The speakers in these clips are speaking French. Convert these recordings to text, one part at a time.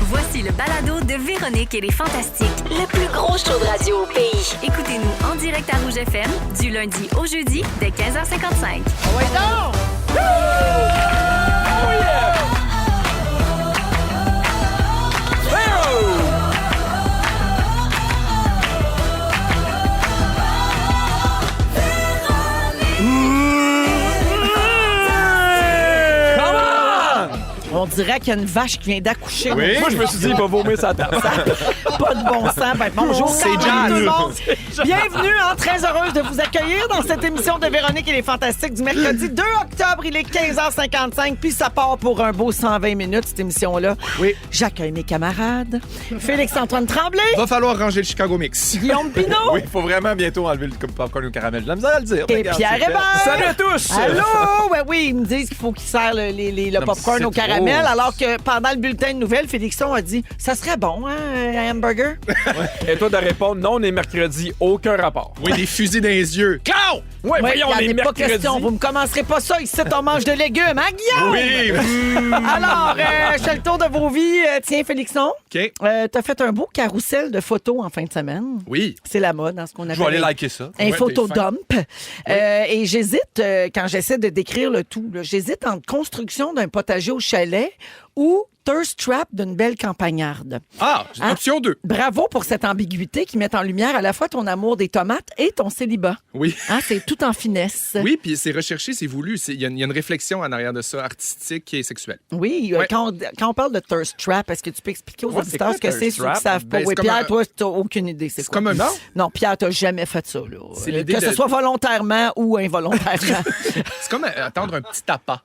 Voici le balado de Véronique et les Fantastiques. Le plus gros show de radio au pays. Écoutez-nous en direct à Rouge FM du lundi au jeudi dès 15h55. Oh, wait, non! Oh yeah! On dirait qu'il y a une vache qui vient d'accoucher. Oui. Moi, je me suis dit, il va vomir sa table. Pas de bon sens. Ben, bonjour, C'est quand même, Jazz. tout le monde. Bienvenue, très heureuse de vous accueillir dans cette émission de Véronique et les Fantastiques du mercredi 2 octobre. Il est 15h55, puis ça part pour un beau 120 minutes, cette émission-là. Oui. J'accueille mes camarades. Félix-Antoine Tremblay, Va falloir ranger le Chicago Mix. Guillaume Pinot Oui, il faut vraiment bientôt enlever le popcorn au caramel. J'ai la misère à le dire. et Regarde, Pierre c'est fait. Hébert. Salut à tous! Allô? Ben oui, ils me disent qu'il faut qu'ils serrent le Non, popcorn mais au c'est caramel, trop. alors que pendant le bulletin de nouvelles, Félixon a dit « Ça serait bon, hein, un hamburger? Et toi de répondre, non, on est mercredi, aucun rapport. Oui, des fusils dans les yeux. Clown! Oui, Oui, voyons, on il est n'y a pas mercredi. question. Vous me commencerez pas ça. Ici, on mange de légumes, hein, Guillaume? Oui! Alors, je fais le tour de vos vies. Tiens, Félixon, OK. t'as fait un beau carrousel de photos en fin de semaine. Oui. C'est la mode, dans ce qu'on Je appelle vais aller liker ça. un Ouais, photodump. Et j'hésite, quand j'essaie de décrire le tout, là, j'hésite entre construction d'un potager au chalet ou thirst trap d'une belle campagnarde. Ah, Hein? option 2. Bravo pour cette ambiguïté qui met en lumière à la fois ton amour des tomates et ton célibat. Oui. Hein, c'est tout en finesse. Oui, puis c'est recherché, c'est voulu. Il y a une réflexion en arrière de ça, artistique et sexuelle. Oui, Ouais. quand on parle de thirst trap, est-ce que tu peux expliquer aux Ouais, auditeurs ce c'est quoi, que c'est, thirst ceux qui trap? savent pas? Ben, Oui, c'est comme Pierre, un- toi, tu n'as aucune idée. C'est C'est quoi? comme un... Non? Non, Pierre, tu n'as jamais fait ça. Là. C'est l'idée que ce de- soit volontairement ou involontairement. C'est comme attendre un petit appât.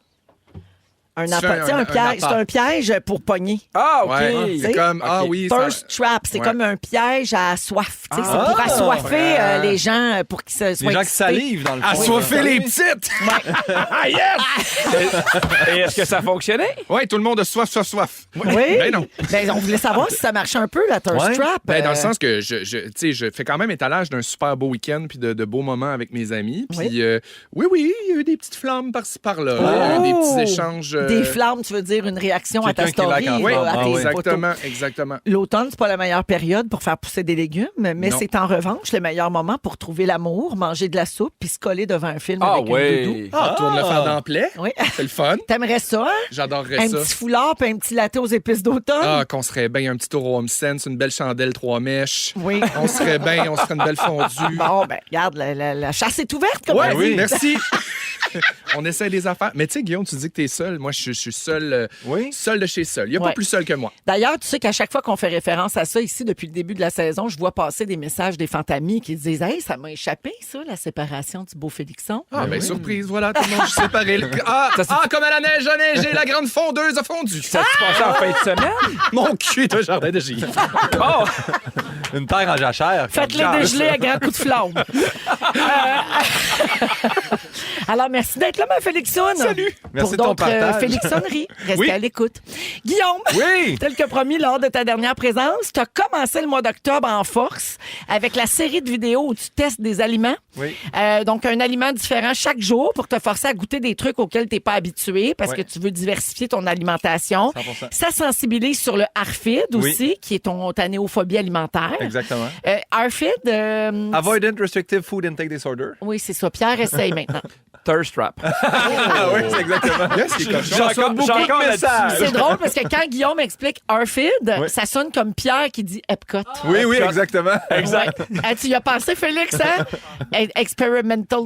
un Tu fais appât. Tu sais, un piège, c'est appât. un piège pour pogner. Ah, OK. Ouais, c'est T'sais? comme, ah OK. oui, Thirst trap, c'est Ouais. comme un piège à soif. Tu sais, Ah, c'est pour assoiffer ouais. les gens pour qu'ils se soient Les gens qui excités. salivent dans le fond. assoiffer les petites! Ah, yes! Et est-ce que ça fonctionnait? Ouais, tout le monde a soif. Oui. Ben non. Ben, on voulait savoir si ça marchait un peu, la thirst Ouais. trap. Ben, dans le sens que tu sais, je fais quand même étalage d'un super beau week-end puis de beaux moments avec mes amis. Puis oui, il y a eu des petites flammes par-ci par-là, Oh! des petits échanges. Des flammes, tu veux dire une réaction à ta Quelqu'un qui story, like en Oui, flamme. à Ah tes oui. photos. exactement. L'automne, c'est pas la meilleure période pour faire pousser des légumes, mais Non. c'est en revanche le meilleur moment pour trouver l'amour, manger de la soupe puis se coller devant un film Ah, avec un doudou. oui. Ah, toi de le faire dans le plaid, Oui. c'est le fun. T'aimerais ça, hein? J'adorerais Un ça. petit foulard puis un petit latte aux épices d'automne? Ah, qu'on serait bien un petit tour au Home Sense, une belle chandelle 3 mèches. Oui. On serait bien, on serait une belle fondue. Bon, ben, regarde, la chasse est ouverte, comme Ouais, on oui, dit. merci. On essaie des affaires. Mais tu sais, Guillaume, tu dis que t'es seul. Moi, je suis seul, Oui. seul de chez seul. Il n'y a Ouais. pas plus seul que moi. D'ailleurs, tu sais qu'à chaque fois qu'on fait référence à ça ici, depuis le début de la saison, je vois passer des messages des fantamis qui disent « Hey, ça m'a échappé, ça, la séparation du beau Félixon. Ah, ben surprise, voilà, tout le monde, je suis séparé. Comme à la neige a neigé, la grande fondeuse a fondu. Ça se passait en fin de semaine? Mon cul est un jardin de givre. Oh! Une terre en jachère. Faites-les dégeler à grands coups de flamme. Alors, merci d'être là, ma Félixone. Salut. Merci Pour de ton d'autres partage. Félixonneries. Restez Oui. à l'écoute. Guillaume, Oui! tel que promis lors de ta dernière présence, tu as commencé le mois d'octobre en force avec la série de vidéos où tu testes des aliments. Oui. Donc, un aliment différent chaque jour pour te forcer à goûter des trucs auxquels tu n'es pas habitué parce Oui. que tu veux diversifier ton alimentation. 100%. Ça sensibilise sur le ARFID Oui. aussi, qui est ta néophobie alimentaire. Exactement. ARFID, Avoidant Restrictive Food Intake Disorder. oui, c'est ça. Pierre, essaye maintenant. Thirst Trap. Ah oui, c'est exactement. Yes, c'est cochon. J'ai encore C'est là-dessus. drôle parce que quand Guillaume explique ARFID, Oui. ça sonne comme Pierre qui dit Epcot. Oui, oui, exactement. Exact. Ouais. Tu y as pensé, Félix, hein? Experimental.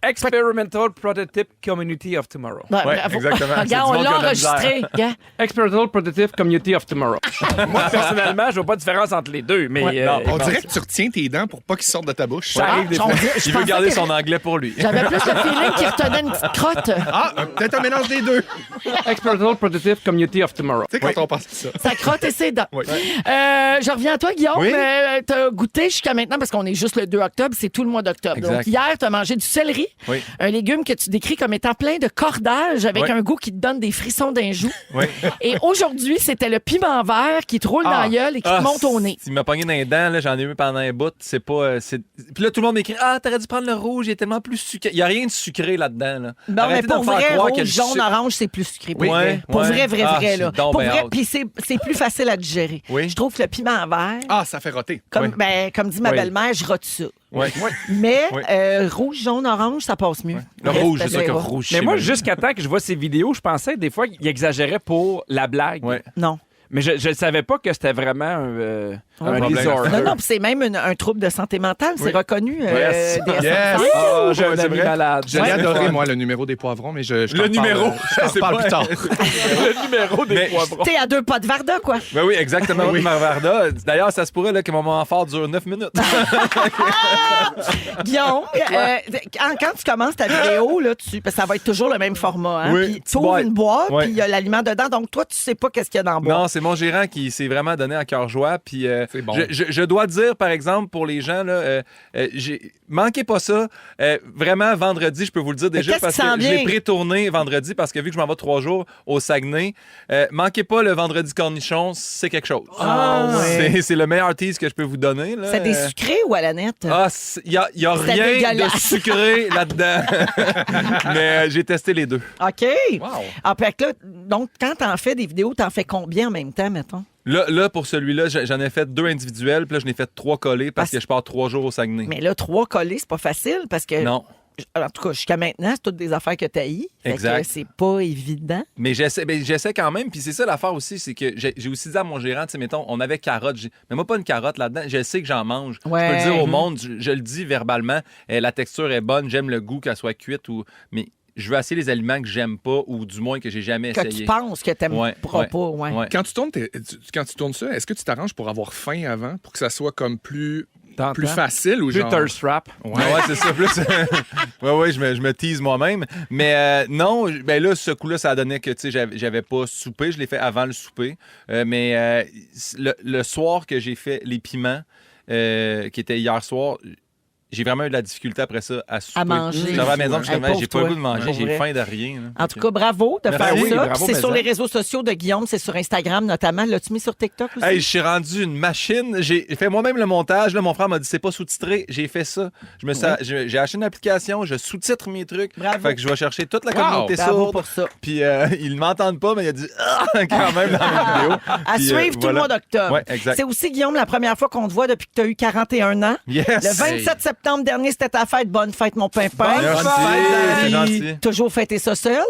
Experimental Prototype Community of Tomorrow. Ouais, Ouais, bravo. exactement. Regarde, C'est on du monde l'a qui a de la misère. enregistré. Regarde. Experimental Prototype Community of Tomorrow. Moi, personnellement, je vois pas de différence entre les deux, mais... Ouais. On dirait que tu retiens tes dents pour pas qu'ils sortent de ta bouche. Ça arrive des on fois. dirait- je Il veut pensais garder que- son anglais pour lui. J'avais plus le feeling qu'il retenait une petite crotte. Ah, peut-être un mélange des deux. Experimental Prototype Community of Tomorrow. Tu sais, quand on pense à ça. Sa crotte et ses dents. Oui. Je reviens à toi, Guillaume. Oui. T'as goûté jusqu'à maintenant, parce qu'on est juste le 2 octobre, c'est tout le mois d'octobre. Exact. Donc, hier, t'as mangé du céleri, Oui. un légume que tu décris comme étant plein de cordages avec Oui. un goût qui te donne des frissons d'un joue. Oui. Et aujourd'hui, c'était le piment vert qui te roule dans la gueule et qui te monte au nez. Il m'a pogné dans les dents, là, j'en ai eu pendant un bout. C'est pas. Puis là, tout le monde m'écrit t'aurais dû prendre le rouge, il est tellement plus sucré. Il n'y a rien de sucré là-dedans. Là. Non, mais Arrêtez de pour me faire vrai, croire rouge, que le jaune, sucre- orange, c'est plus sucré. Pour Oui, vrai. ouais. Pour vrai, Ah, vrai, là. j'ai donc Pour bien vrai, hâte. puis c'est plus facile à digérer. Oui. Je trouve que le piment vert, Ah, ça fait roter. comme, Oui. comme dit ma Oui. belle-mère, je rote ça. Oui. Mais Oui. Rouge, jaune, orange, ça passe mieux. Le rouge, c'est Parce ça que ouais. rouge. Mais c'est moi, bon. jusqu'à temps que je vois ces vidéos, je pensais des fois qu'il exagérait pour la blague. Ouais. Non. Mais je ne savais pas que c'était vraiment un problème. disorder. Non, puis c'est même un trouble de santé mentale. C'est reconnu. Yes. Des Yes. SSRI. Ah, j'ai un c'est ami vrai. malade. J'ai adoré, moi, le numéro des poivrons, mais je Le t'en numéro, parle, je t'en c'est parle pas- plus tard. Le numéro des Mais- poivrons. T'es à 2 pas de Varda, quoi. Ben oui, exactement. Oui. Marvarda. D'ailleurs, ça se pourrait là, que mon moment fort dure 9 minutes. Guillaume, quand tu commences ta vidéo, là, parce que ça va être toujours le même format. Hein, Oui, puis petite tu ouvres boîte. une boîte, Ouais. puis il y a l'aliment dedans. Donc, toi, tu sais pas qu'est-ce qu'il y a dans la boîte. Non, c'est mon gérant qui s'est vraiment donné à cœur joie. Puis C'est bon. je dois dire, par exemple, pour les gens, là, manquez pas ça. Vraiment, vendredi, je peux vous le dire déjà, qu'est-ce parce qui s'en que je l'ai vient? pré-tourné vendredi, parce que vu que je m'en vais 3 jours au Saguenay, manquez pas le vendredi cornichon, c'est quelque chose. Ah, ouais. C'est le meilleur tease que je peux vous donner. là. C'est des sucrés ou à la nette? Ah, il y a C'était rien de dégueulasse. sucré là-dedans. Mais j'ai testé les deux. OK. Wow. Ah, puis là, donc, quand t'en fais des vidéos, t'en fais combien en même temps, mettons? Là, pour celui-là, j'en ai fait 2 individuels, puis là, j'en ai fait 3 collés parce que je pars 3 jours au Saguenay. Mais là, 3 collés, c'est pas facile parce que. Non. En tout cas, jusqu'à maintenant, c'est toutes des affaires que tu haïs. Exact. C'est pas évident. Mais j'essaie quand même. Puis c'est ça l'affaire aussi, c'est que j'ai aussi dit à mon gérant, tu sais, mettons, on avait carotte. Mais moi, pas une carotte là-dedans. Je sais que j'en mange. Ouais. Je peux le dire au monde, je le dis verbalement. La texture est bonne, j'aime le goût qu'elle soit cuite. Mais je veux essayer les aliments que j'aime pas ou du moins que j'ai jamais Que essayé. tu penses que t'aimes Ouais, pas. ouais, Ouais. ouais. Quand tu tournes ça, est-ce que tu t'arranges pour avoir faim avant, pour que ça soit comme plus facile ou Plus genre... thirst trap. Ouais, c'est ça. Plus... ouais, je me tease moi-même. Mais non, ben là, ce coup-là, ça a donné que, tu sais, j'avais pas soupé. Je l'ai fait avant le souper. Mais le soir que j'ai fait les piments, qui était hier soir, j'ai vraiment eu de la difficulté après ça à souper. À manger. J'arrive à la maison, Hey, j'ai pas pauvre le toi. goût de manger, Pour j'ai vrai. faim de rien. là. En tout cas, bravo de Merci. faire Oui, ça. bravo, Puis c'est mais sur ça. les réseaux sociaux de Guillaume, c'est sur Instagram notamment. L'as-tu mis sur TikTok aussi? Hey, je suis rendu une machine. J'ai fait moi-même le montage. Là, mon frère m'a dit c'est pas sous-titré. J'ai fait ça. J'ai acheté une application, je sous-titre mes trucs. Bravo. Fait que je vais chercher toute la Wow. communauté Bravo sourde. pour ça. Puis ils ne m'entendent pas, mais il a dit quand même dans mes vidéos. À Puis, suivre tout le voilà. mois d'octobre. Ouais, exact. C'est aussi, Guillaume, la première fois qu'on te voit depuis que tu as eu 41 ans. Yes. Le 27 septembre dernier, c'était ta fête. Bonne fête, mon pimpin. Merci, c'est gentil. Toujours fêté ça seul?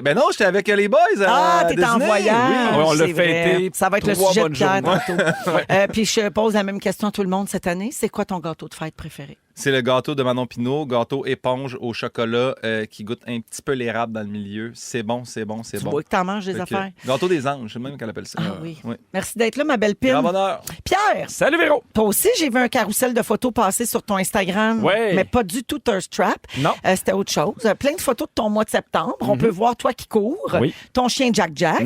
Ben non, j'étais avec les boys. Ah, t'es en Disney. voyage. Oui. Ouais, on l'a c'est vrai. fêté Ça va être le 3 sujet de bonnes Pierre journées. tantôt. Puis je pose la même question à tout le monde cette année. C'est quoi ton gâteau de fête préféré? C'est le gâteau de Manon Pinot, gâteau éponge au chocolat qui goûte un petit peu l'érable dans le milieu. C'est bon, c'est bon, c'est Tu bon. vois que t'en manges des Fait que, affaires. Gâteau des anges, c'est le même qu'elle appelle ça. Ah oui. Oui. Merci d'être là, ma belle pile. Grand bonheur. Pierre, Salut Véro! toi aussi, j'ai vu un carrousel de photos passer sur ton Instagram. Ouais. Mais pas du tout Thirst Trap. Non. C'était autre chose. Plein de photos de ton mois de septembre. On peut voir toi qui cours, Oui. ton chien Jack Jack,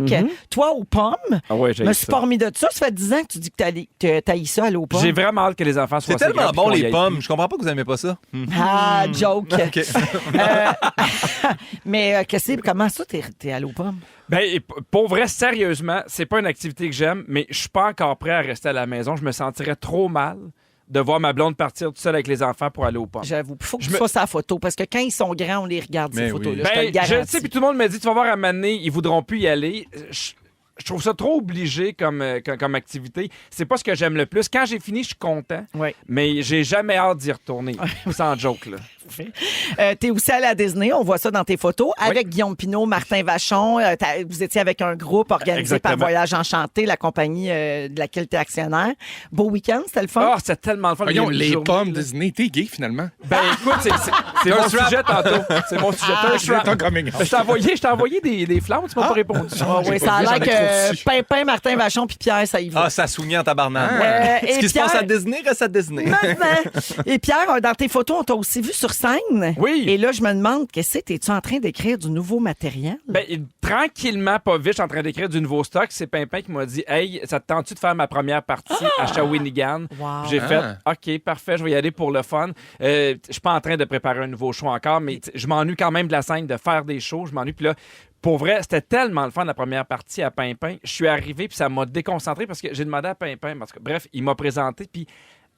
toi aux pommes. Ah ouais, Je j'ai me suis pas remis de ça. Ça fait 10 ans que tu dis que t'haïs ça, aller aux pommes. J'ai vraiment hâte que les enfants soient C'est assez tellement grands bon, puis qu'on y les aille pommes. plus. Je comprends pas que vous aimez pas ça. Ah, joke. OK. Mais comment ça, t'es allé aux pommes? Ben, pour vrai, sérieusement, c'est pas une activité que j'aime, mais je suis pas encore prêt à rester à la maison. Je me sentirais trop mal de voir ma blonde partir toute seule avec les enfants pour aller aux pommes. J'avoue. Il faut que tu fasses la photo parce que quand ils sont grands, on les regarde, ces Mais photos-là. oui. Je te le Ben, je garantis. sais, puis tout le monde me dit, tu vas voir à un moment donné, ils voudront plus y aller. Je trouve ça trop obligé comme activité. C'est pas ce que j'aime le plus. Quand j'ai fini, je suis content, Ouais. mais j'ai jamais hâte d'y retourner. Sans joke, là. T'es aussi allé à Disney, on voit ça dans tes photos, avec Guillaume Pinault, Martin Vachon. Vous étiez avec un groupe organisé par Exactement. Voyage Enchanté, la compagnie de laquelle t'es actionnaire. Beau week-end, c'était le fun? Ah, c'est tellement le fun. Voyons, Il y a une les journée, pommes là. Disney, t'es gay finalement. Ben écoute, c'est mon sujet tantôt. C'est mon sujet. Thirst trap. Ton coming out. Je t'ai envoyé des flammes, tu m'as pas répondu. Ah oui, j'ai ça pas a vu, l'air j'en ai trop que dessus. Pimpin, Martin Vachon puis Pierre, ça y va. Ah, ça sougnait en tabarnak. et Ce qui se passe Pierre- à Disney reste à Disney. Maintenant. Et Pierre, dans tes photos, on t'a aussi vu sur sur scène. Oui. Et là, je me demande, es-tu en train d'écrire du nouveau matériel? Ben, tranquillement, pas vite, je suis en train d'écrire du nouveau stock. C'est Pimpin qui m'a dit « Hey, ça te tente-tu de faire ma première partie à Shawinigan? Wow. J'ai fait « OK, parfait, je vais y aller pour le fun. Je suis pas en train de préparer un nouveau show encore, mais je m'ennuie quand même de la scène, de faire des shows. Je m'ennuie. Puis là, pour vrai, c'était tellement le fun la première partie à Pimpin. Je suis arrivé, puis ça m'a déconcentré parce que j'ai demandé à Pimpin. Parce que, bref, il m'a présenté, puis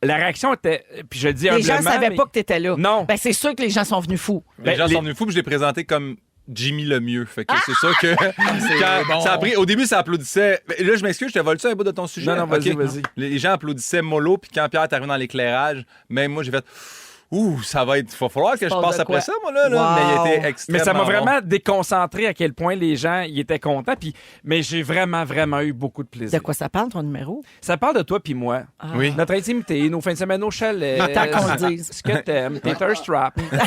la réaction était... Puis je le dis Les gens humblement, savaient mais- pas que tu étais là. Non. Ben, c'est sûr que les gens sont venus fous. Les gens sont venus fous, puis je l'ai présenté comme Jimmy Lemieux. Fait que c'est sûr que quand bon. ça a pris, au début, ça applaudissait. Là, je m'excuse, je te vole ça un bout de ton sujet. Non, non, vas-y, OK? vas-y. Les gens applaudissaient mollo, puis quand Pierre est arrivé dans l'éclairage, même moi, j'ai fait. Ouh, ça va être. Il va falloir que je passe passe de après quoi? ça, moi, là. Wow. Mais il était extrêmement. Mais ça m'a bon. vraiment déconcentré à quel point les gens y étaient contents. Mais j'ai vraiment, vraiment eu beaucoup de plaisir. De quoi ça parle, ton numéro? Ça parle de toi puis moi. Oui. Notre intimité, nos fins de semaine au chalet. Tant qu'on le dise. Ce que t'aimes, tes thirst traps. Non,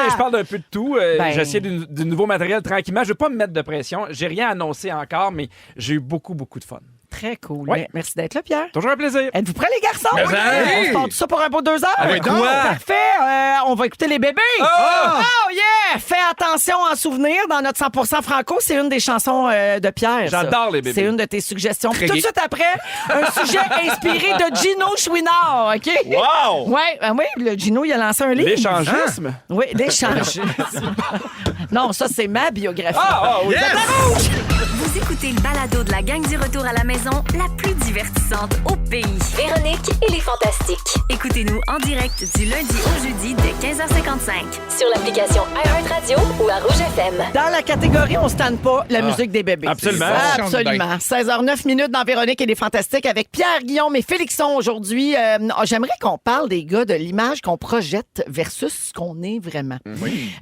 mais je parle d'un peu de tout. Ben. J'essaie du nouveau matériel tranquillement. Je veux pas me mettre de pression. J'ai rien annoncé encore, mais j'ai eu beaucoup, beaucoup de fun. Très cool. Ouais. Merci d'être là, Pierre. Toujours un plaisir. Êtes-vous prêts, les garçons? Mais Oui. oui. On se part tout ça pour un beau 2 heures? Avec quoi? Parfait. On va écouter les bébés. Oh yeah! Fais attention en souvenir. Dans notre 100% franco, c'est une des chansons de Pierre. ça. J'adore les bébés. C'est une de tes suggestions. Puis Très tout de gay. suite après, un sujet inspiré de Gino Chouinard. OK? Wow! Oui, le Gino, il a lancé un livre. L'échangisme. Oui, l'échangisme. Non, ça, c'est ma biographie. Oui. Vous écoutez le balado de la gang du retour à la maison, la plus divertissante au pays. Véronique et les Fantastiques. Écoutez-nous en direct du lundi au jeudi dès 15h55. Sur l'application iHeartRadio ou à Rouge FM. Dans la catégorie On se tanne pas, la musique des bébés. Absolument. Ah, absolument. 16h09 minutes dans Véronique et les Fantastiques avec Pierre Guillaume et Félixon aujourd'hui. J'aimerais qu'on parle des gars, de l'image qu'on projette versus ce qu'on est vraiment.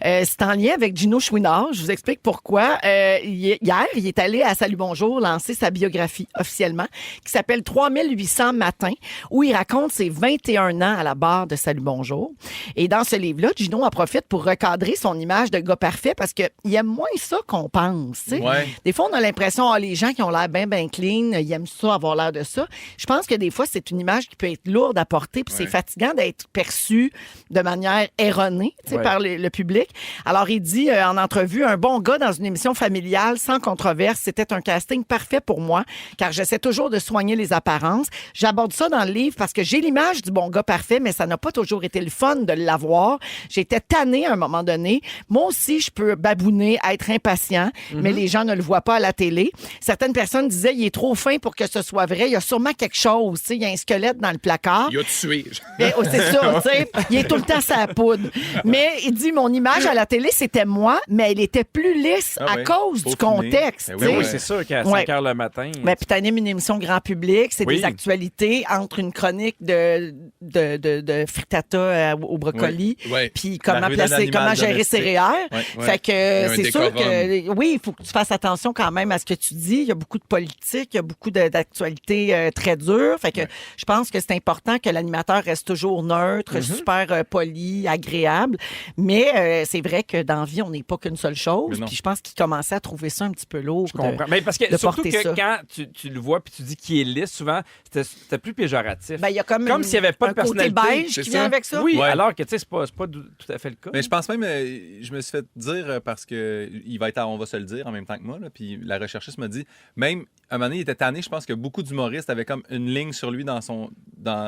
C'est en lien avec Gino Chouinard. Je vous explique pourquoi. Hier, il est allé à Salut Bonjour lancer sa biographie officiellement qui s'appelle 3800 matins où il raconte ses 21 ans à la barre de Salut Bonjour. Et dans ce livre-là, Gino en profite pour recadrer son image de gars parfait parce qu'il aime moins ça qu'on pense. Tu sais. Ouais. Des fois, on a l'impression, les gens qui ont l'air bien clean, ils aiment ça, avoir l'air de ça. Je pense que des fois, c'est une image qui peut être lourde à porter puis c'est fatigant d'être perçu de manière erronée tu sais, par le public. Alors, il dit en entrevue, un bon gars dans une émission familiale sans controverse, c'était un casting parfait pour moi car j'essaie toujours de soigner les apparences. J'aborde ça dans le livre parce que j'ai l'image du bon gars parfait, mais ça n'a pas toujours été le fun de l'avoir. J'étais tannée à un moment donné. Moi aussi, je peux babouner, être impatient, mais les gens ne le voient pas à la télé. Certaines personnes disaient, il est trop fin pour que ce soit vrai. Il y a sûrement quelque chose. Tu sais, il y a un squelette dans le placard. Il a tué. Mais, c'est ça, tu sais. Il est tout le temps sa poudre. Mais il dit, mon image à la télé, c'était moi, mais elle était plus lisse Ah à oui. cause du Peaufinée. contexte. Ben tu sais. Oui, c'est sûr qu'à Ouais. 5 h le matin. Ben, puis t'animes une émission grand public, c'est Oui. des actualités entre une chronique de frittata au brocoli, Ouais. Ouais. puis comment L'arrivée d'un placer, animal comment gérer domestique. ses REER. Ouais. Fait que un c'est sûr décorum. que oui, il faut que tu fasses attention quand même à ce que tu dis. Il y a beaucoup de politique, il y a beaucoup d'actualités très dures. Fait que je pense que c'est important que l'animateur reste toujours neutre, super poli, agréable. Mais c'est vrai que dans la vie, on n'est pas qu'une seule Mais chose. non. Puis je pense qu'il commençait à trouver ça un petit peu lourd. Je comprends. Mais parce que de surtout porter que ça. quand tu le vois puis tu dis qu'il est lisse, souvent, c'était plus péjoratif. Ben, il y a comme s'il n'y avait pas un de personnalité. côté beige C'est qui ça. vient avec ça. Oui, Ouais. alors que tu sais, c'est pas tout à fait le cas. Mais je pense même, je me suis fait dire parce que il va être, on va se le dire en même temps que moi, là, puis la recherchiste m'a dit, même à un moment donné, il était tanné, je pense que beaucoup d'humoristes avaient comme une ligne sur lui dans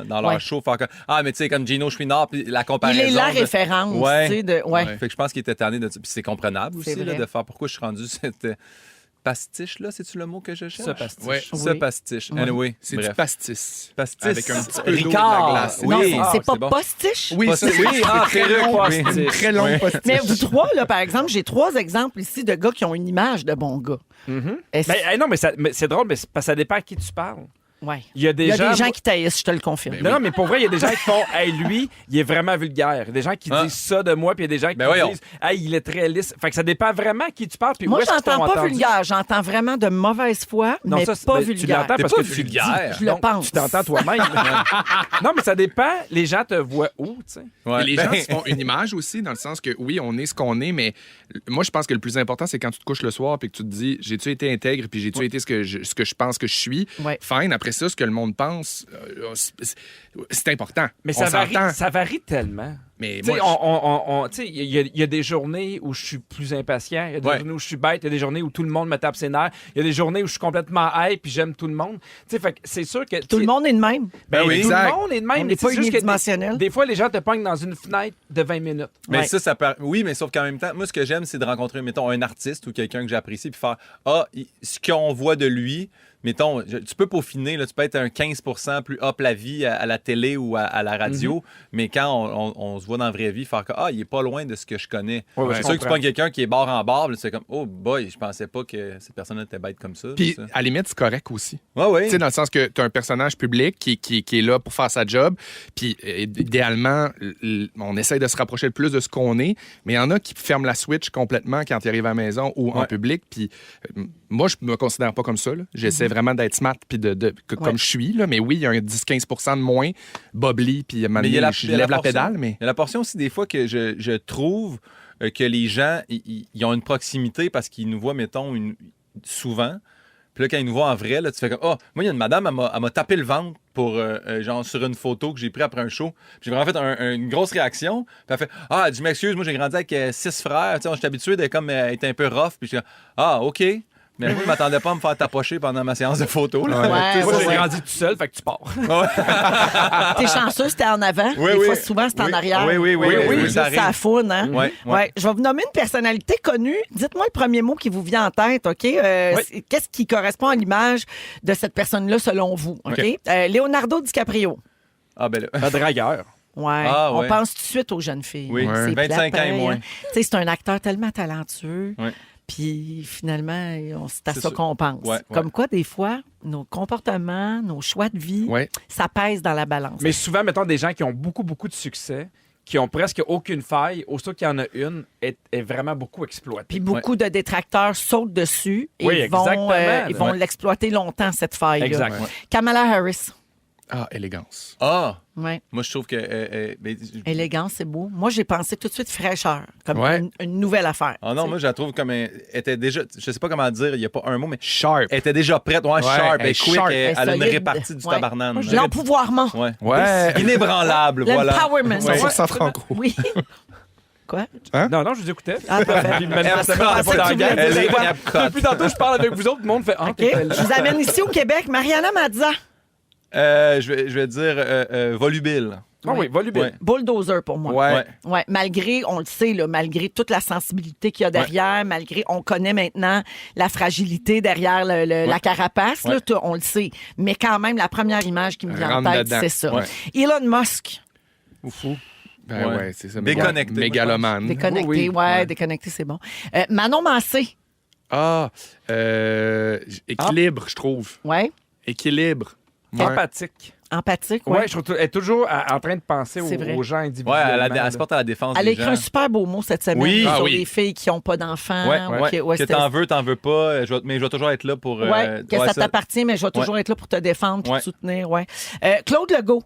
leur Ouais. show, faire comme, mais tu sais, comme Gino Chouinard, puis la Il comparaison. est la de- référence. Ouais. Tu sais, de, ouais. Fait que je pense qu'il était tanné de ça. Puis c'est comprenable C'est aussi là, vrai. de faire pourquoi je suis rendu cette pastiche, là, c'est-tu le mot que je cherche? Ça, pastiche. Ouais. Ce pastiche. Anyway, C'est bref. du pastis. Pastis. Avec un petit peu d'eau et de Ricard. la glace. Non, Oui. c'est pas c'est bon. postiche. Oui, Pastis. c'est Oui, très long pastis. Très long Ouais. pastis. Mais vous trois, là, par exemple, j'ai 3 exemples ici de gars qui ont une image de bon gars. Est-ce- Ben, hey, non, mais c'est drôle, mais parce que ça dépend à qui tu parles. ouais. Il y a Il y a des gens moi- qui taillissent, je te le confirme. Ben Non, mais pour vrai, il y a des gens qui font hey, lui, il est vraiment vulgaire. Il y a des gens qui Ah. disent ça de moi, puis il y a des gens qui Ben voyons. disent hey, il est très lisse. Fait que ça dépend vraiment à qui tu parles. Puis Moi, où est-ce qu'ils j'entends t'ont pas entendu. vulgaire. J'entends vraiment de mauvaise foi, Non, mais ça, pas ben, tu vulgaire. l'entends T'es parce pas que tu le dis. vulgaire. Je le Donc, pense. Tu t'entends toi-même. Non, mais ça dépend. Les gens te voient où, tu sais. Ouais. Et les Ben, gens se font une image aussi, dans le sens que oui, on est ce qu'on est, mais moi, je pense que le plus important, c'est quand tu te couches le soir et que tu te dis, j'ai-tu été intègre puis j'ai-tu été ce que je pense que je suis. Ouais. Fine. Après ça, ce que le monde pense, c'est important. Mais On ça s'entend. varie tellement. Mais Tu sais, moi, tu sais, il y a des journées où je suis plus impatient, il y a des journées où je suis bête, il y a des journées où tout le monde me tape ses nerfs, il y a des journées où je suis complètement hype puis j'aime tout le monde. Tu sais, fait que c'est sûr que Tout le monde est de même. ben, oui, tout exact. le monde est de même. On mais n'est pas c'est juste que unidimensionnel. Des fois, les gens te pognent dans une fenêtre de 20 minutes. Mais Ouais. ça peut... Oui, mais sauf qu'en même temps, moi, ce que j'aime, c'est de rencontrer, mettons, un artiste ou quelqu'un que j'apprécie, puis faire ce qu'on voit de lui. Mettons, tu peux peaufiner, là, tu peux être un 15% plus up la vie à la télé ou à la radio, mais quand on se voit dans la vraie vie, faire que il est pas loin de ce que je connais. Ouais, C'est je sûr que tu comprends. prends quelqu'un qui est bord en bord, là, c'est comme, oh boy, je pensais pas que cette personne était bête comme ça. puis ça. à la limite, c'est correct aussi. Ouais, ouais. Tu sais, dans le sens que tu as un personnage public qui est là pour faire sa job. Puis, idéalement, on essaye de se rapprocher le plus de ce qu'on est. Mais il y en a qui ferment la switch complètement quand ils arrivent à la maison ou en public. Puis, moi, je me considère pas comme ça. Là. J'essaie vraiment d'être smart puis comme je suis. Là. Mais oui, il y a un 10-15% de moins. Bobli, puis Mais il y a la- je il y a la lève la portion. pédale. Mais Il y a la portion aussi des fois que je trouve que les gens, ils ont une proximité parce qu'ils nous voient, mettons, souvent. Puis là, quand ils nous voient en vrai, là, tu fais comme, moi, il y a une madame, elle m'a tapé le ventre pour, genre, sur une photo que j'ai prise après un show. Puis j'ai vraiment fait une grosse réaction. Puis elle fait, elle dit, m'excuse, moi, j'ai grandi avec 6 frères. Tu sais, je suis habitué d'être comme, être un peu rough. Puis je dis, OK. Mais moi, je m'attendais pas à me faire tapocher pendant ma séance de photos. là. Ouais, Moi, ouais, j'ai ouais. grandi tout seul, fait que tu pars. T'es chanceux, c'était en avant. Oui, Des oui. fois, souvent, c'est en Oui. arrière. Oui, Juste ça ça arrive. foune, hein? Ouais, ouais. Je vais vous nommer une personnalité connue. Dites-moi le premier mot qui vous vient en tête, OK? Qu'est-ce qui correspond à l'image de cette personne-là, selon vous? OK? Leonardo DiCaprio. Ah, ben là. Un dragueur. Ouais. Ah, On ouais. pense tout de suite aux jeunes filles. Oui. C'est 25 plate, ans et moins. hein. Tu sais, c'est un acteur tellement talentueux. Ouais. Puis finalement, c'est à C'est ça sûr. qu'on pense. Ouais, Comme quoi, des fois, nos comportements, nos choix de vie, Ouais. ça pèse dans la balance. Mais souvent, mettons, des gens qui ont beaucoup, beaucoup de succès, qui ont presque aucune faille, aussitôt qu'il y en a une, est vraiment beaucoup exploitée. Puis beaucoup de détracteurs sautent dessus et Oui, ils vont, exactement. ils vont Ouais. l'exploiter longtemps, cette faille-là. Exact. Ouais. Kamala Harris. Ah, élégance. Ah! Ouais. Moi, je trouve que. Élégance, c'est beau. Moi, j'ai pensé tout de suite fraîcheur, comme Ouais. une nouvelle affaire. Ah non, Tu sais. moi, je la trouve comme. Elle était déjà. Je sais pas comment dire, il n'y a pas un mot, mais. Sharp. Elle était déjà prête. Ouais, sharp, elle elle est est quick, sharp. elle a une solide. répartie du Ouais. tabarnane. Moi, je dirais L'empouvoirment. Ouais. Ouais. Inébranlable, voilà. L'empowerment. 100% franco. Oui. Quoi? Non, je vous écoutais. Ah, parfait. Puis manifestement, Elle t'es pas dans la gang. Elle est Depuis Epcot. tantôt, je parle avec vous autres, le monde fait OK. Je vous amène ici au Québec. Mariana Mazza. Je vais dire volubile. Ah oui, volubile. Ouais. Bulldozer pour moi. Ouais. Ouais, malgré, on le sait, là, malgré toute la sensibilité qu'il y a derrière, malgré, on connaît maintenant la fragilité derrière la carapace, là, Ouais. on le sait. Mais quand même, la première image qui me vient en Rentre tête, dedans. c'est ça. Ouais. Elon Musk, Ben Ouais. ouais, c'est ça. Déconnecté. Mégalomane. déconnecté, Oui, ouais, déconnecté, c'est bon. Manon Massé, Ah, équilibre, je trouve. ouais, Équilibre. Ouais. Empathique. empathique, Ouais, ouais. je trouve qu'elle est toujours en train de penser C'est vrai. aux gens Ouais, individuellement. elle se porte à la défense Elle a des écrit gens. un super beau mot cette semaine Oui. sur Ah oui. les filles qui n'ont pas d'enfants. Ouais, ou ouais. qui- ouais, Que c'était- t'en veux pas, mais je vais toujours être là pour. Ouais, que ça t'appartient, mais je vais toujours être là pour te défendre et Ouais. te soutenir. Ouais. Claude Legault.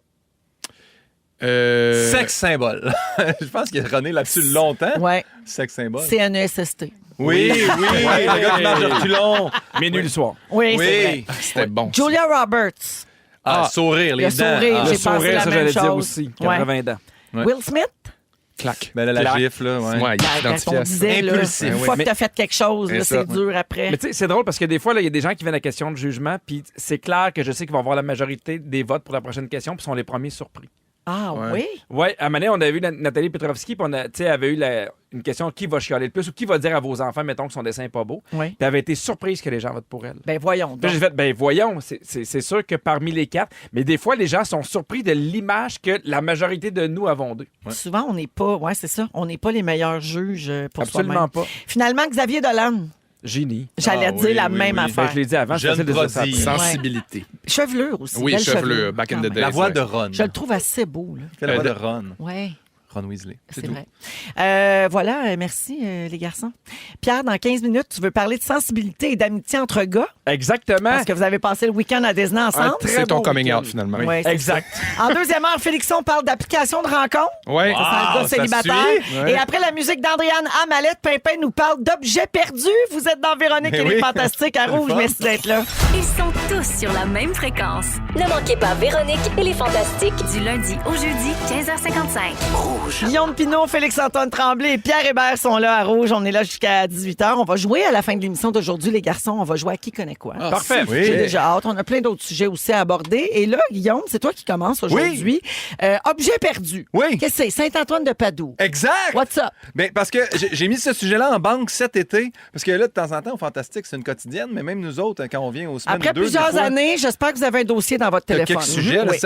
Sexe symbole. Je pense qu'il a runné là-dessus longtemps. Ouais. Sexe symbole. CNESST. Oui, le gars qui marche de reculons. Minuit le soir. Oui, c'est vrai. Oui. C'était bon. Julia Roberts. Sourire, les Le dents. sourire, Ah. j'ai Le sourire, pensé la ça, même j'allais dire chose. aussi. Ouais. 80 dents. Ouais. Will Smith. Clac. Ben là, la Clac. gifle, là, ouais. Ouais, il Quand on s'identifie à ça. disait, là, Impulsif. une Oui, fois mais- que tu as fait quelque chose, là, C'est ça. c'est dur après. Mais tu sais, c'est drôle parce que des fois, il y a des gens qui viennent à la question de jugement, puis c'est clair que je sais qu'ils vont avoir la majorité des votes pour la prochaine question, puis sont les premiers surpris. Ah Ouais. oui? Oui, à un moment donné, on avait vu Nathalie Petrovski, puis elle avait eu une question qui va chialer le plus ou qui va dire à vos enfants, mettons, que son dessin n'est pas beau. Oui. Puis elle avait été surprise que les gens votent pour elle. Ben voyons Puis donc. j'ai fait, ben voyons, c'est sûr que parmi les 4, mais des fois, les gens sont surpris de l'image que la majorité de nous avons d'eux. Souvent, on n'est pas, ouais, c'est ça, on n'est pas les meilleurs juges pour Absolument soi-même. pas. Finalement, Xavier Dolan. Génie. J'allais Ah dire oui, la oui, même oui. Ben, affaire. je l'ai dit avant, c'est Jeune facile de dire ça. prodige. Sensibilité. Chevelure aussi. Oui, belle chevelure, back in the quand day. même. La voix ouais. de Ron. Je le trouve assez beau, là. Fait la voix de- de Ron. Ouais. Ron Weasley. C'est vrai. Voilà, merci les garçons. Pierre, dans 15 minutes, tu veux parler de sensibilité et d'amitié entre gars Exactement. parce que vous avez passé le week-end à Disney ensemble. très C'est ton beau coming week-end. out, finalement. Ouais, c'est Exact. ça. En deuxième heure, Félixon parle d'application de rencontre. Ouais. Ça, c'est un gars ça célibataire. suit. Ouais. Et après la musique d'Andréane Amalette, Pimpin nous parle d'objets perdus. Vous êtes dans Véronique Mais et les oui. Fantastiques à Rouge. fun. Merci d'être là. Ils sont tous sur la même fréquence. Ne manquez pas Véronique et les Fantastiques. Du lundi au jeudi, 15h55. Rouge. Guillaume Pinot, Félix-Antoine Tremblay et Pierre Hébert sont là à Rouge. On est là jusqu'à 18h. On va jouer à la fin de l'émission d'aujourd'hui, les garçons. On va jouer à Qui connaît quoi. Parfait. Oui. J'ai déjà hâte. On a plein d'autres sujets aussi à aborder. Et là, Guillaume, c'est toi qui commences aujourd'hui. Objet perdu. Oui. Qu'est-ce que c'est? Saint-Antoine de Padoue. Exact! What's up? Ben, parce que j'ai mis ce sujet-là en banque cet été. Parce que là, de temps en temps, au Fantastique, c'est une quotidienne, mais même nous autres, quand on vient aux semaines Après deux, plusieurs des fois, années, j'espère que vous avez un dossier dans votre il y a téléphone. quelques sujets. Là, Oui.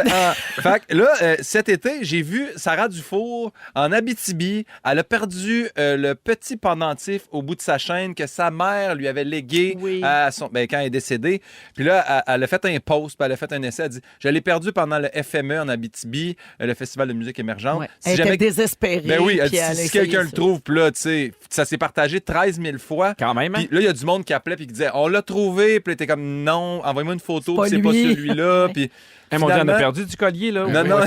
fait que là, cet été, j'ai vu Sarah Dufour en Abitibi. Elle a perdu le petit pendentif au bout de sa chaîne que sa mère lui avait légué Oui. à quand elle est décédée. Puis là, elle a fait un post, puis elle a fait un essai. Elle a dit « Je l'ai perdu pendant le FME en Abitibi, le Festival de musique émergente. Ouais. Si Elle jamais... était désespérée. Ben oui, elle puis dit, elle a si essayé quelqu'un le ça. trouve, puis là, tu sais, ça s'est partagé 13 000 fois. Quand même, hein? Puis là, il y a du monde qui appelait puis qui disait on l'a trouvé, puis là, t'es comme non, envoie-moi une photo, C'est puis pas c'est pas lui. celui-là, puis Eh, mon Dieu, on a finalement- perdu du collier, là. non, Oui, non,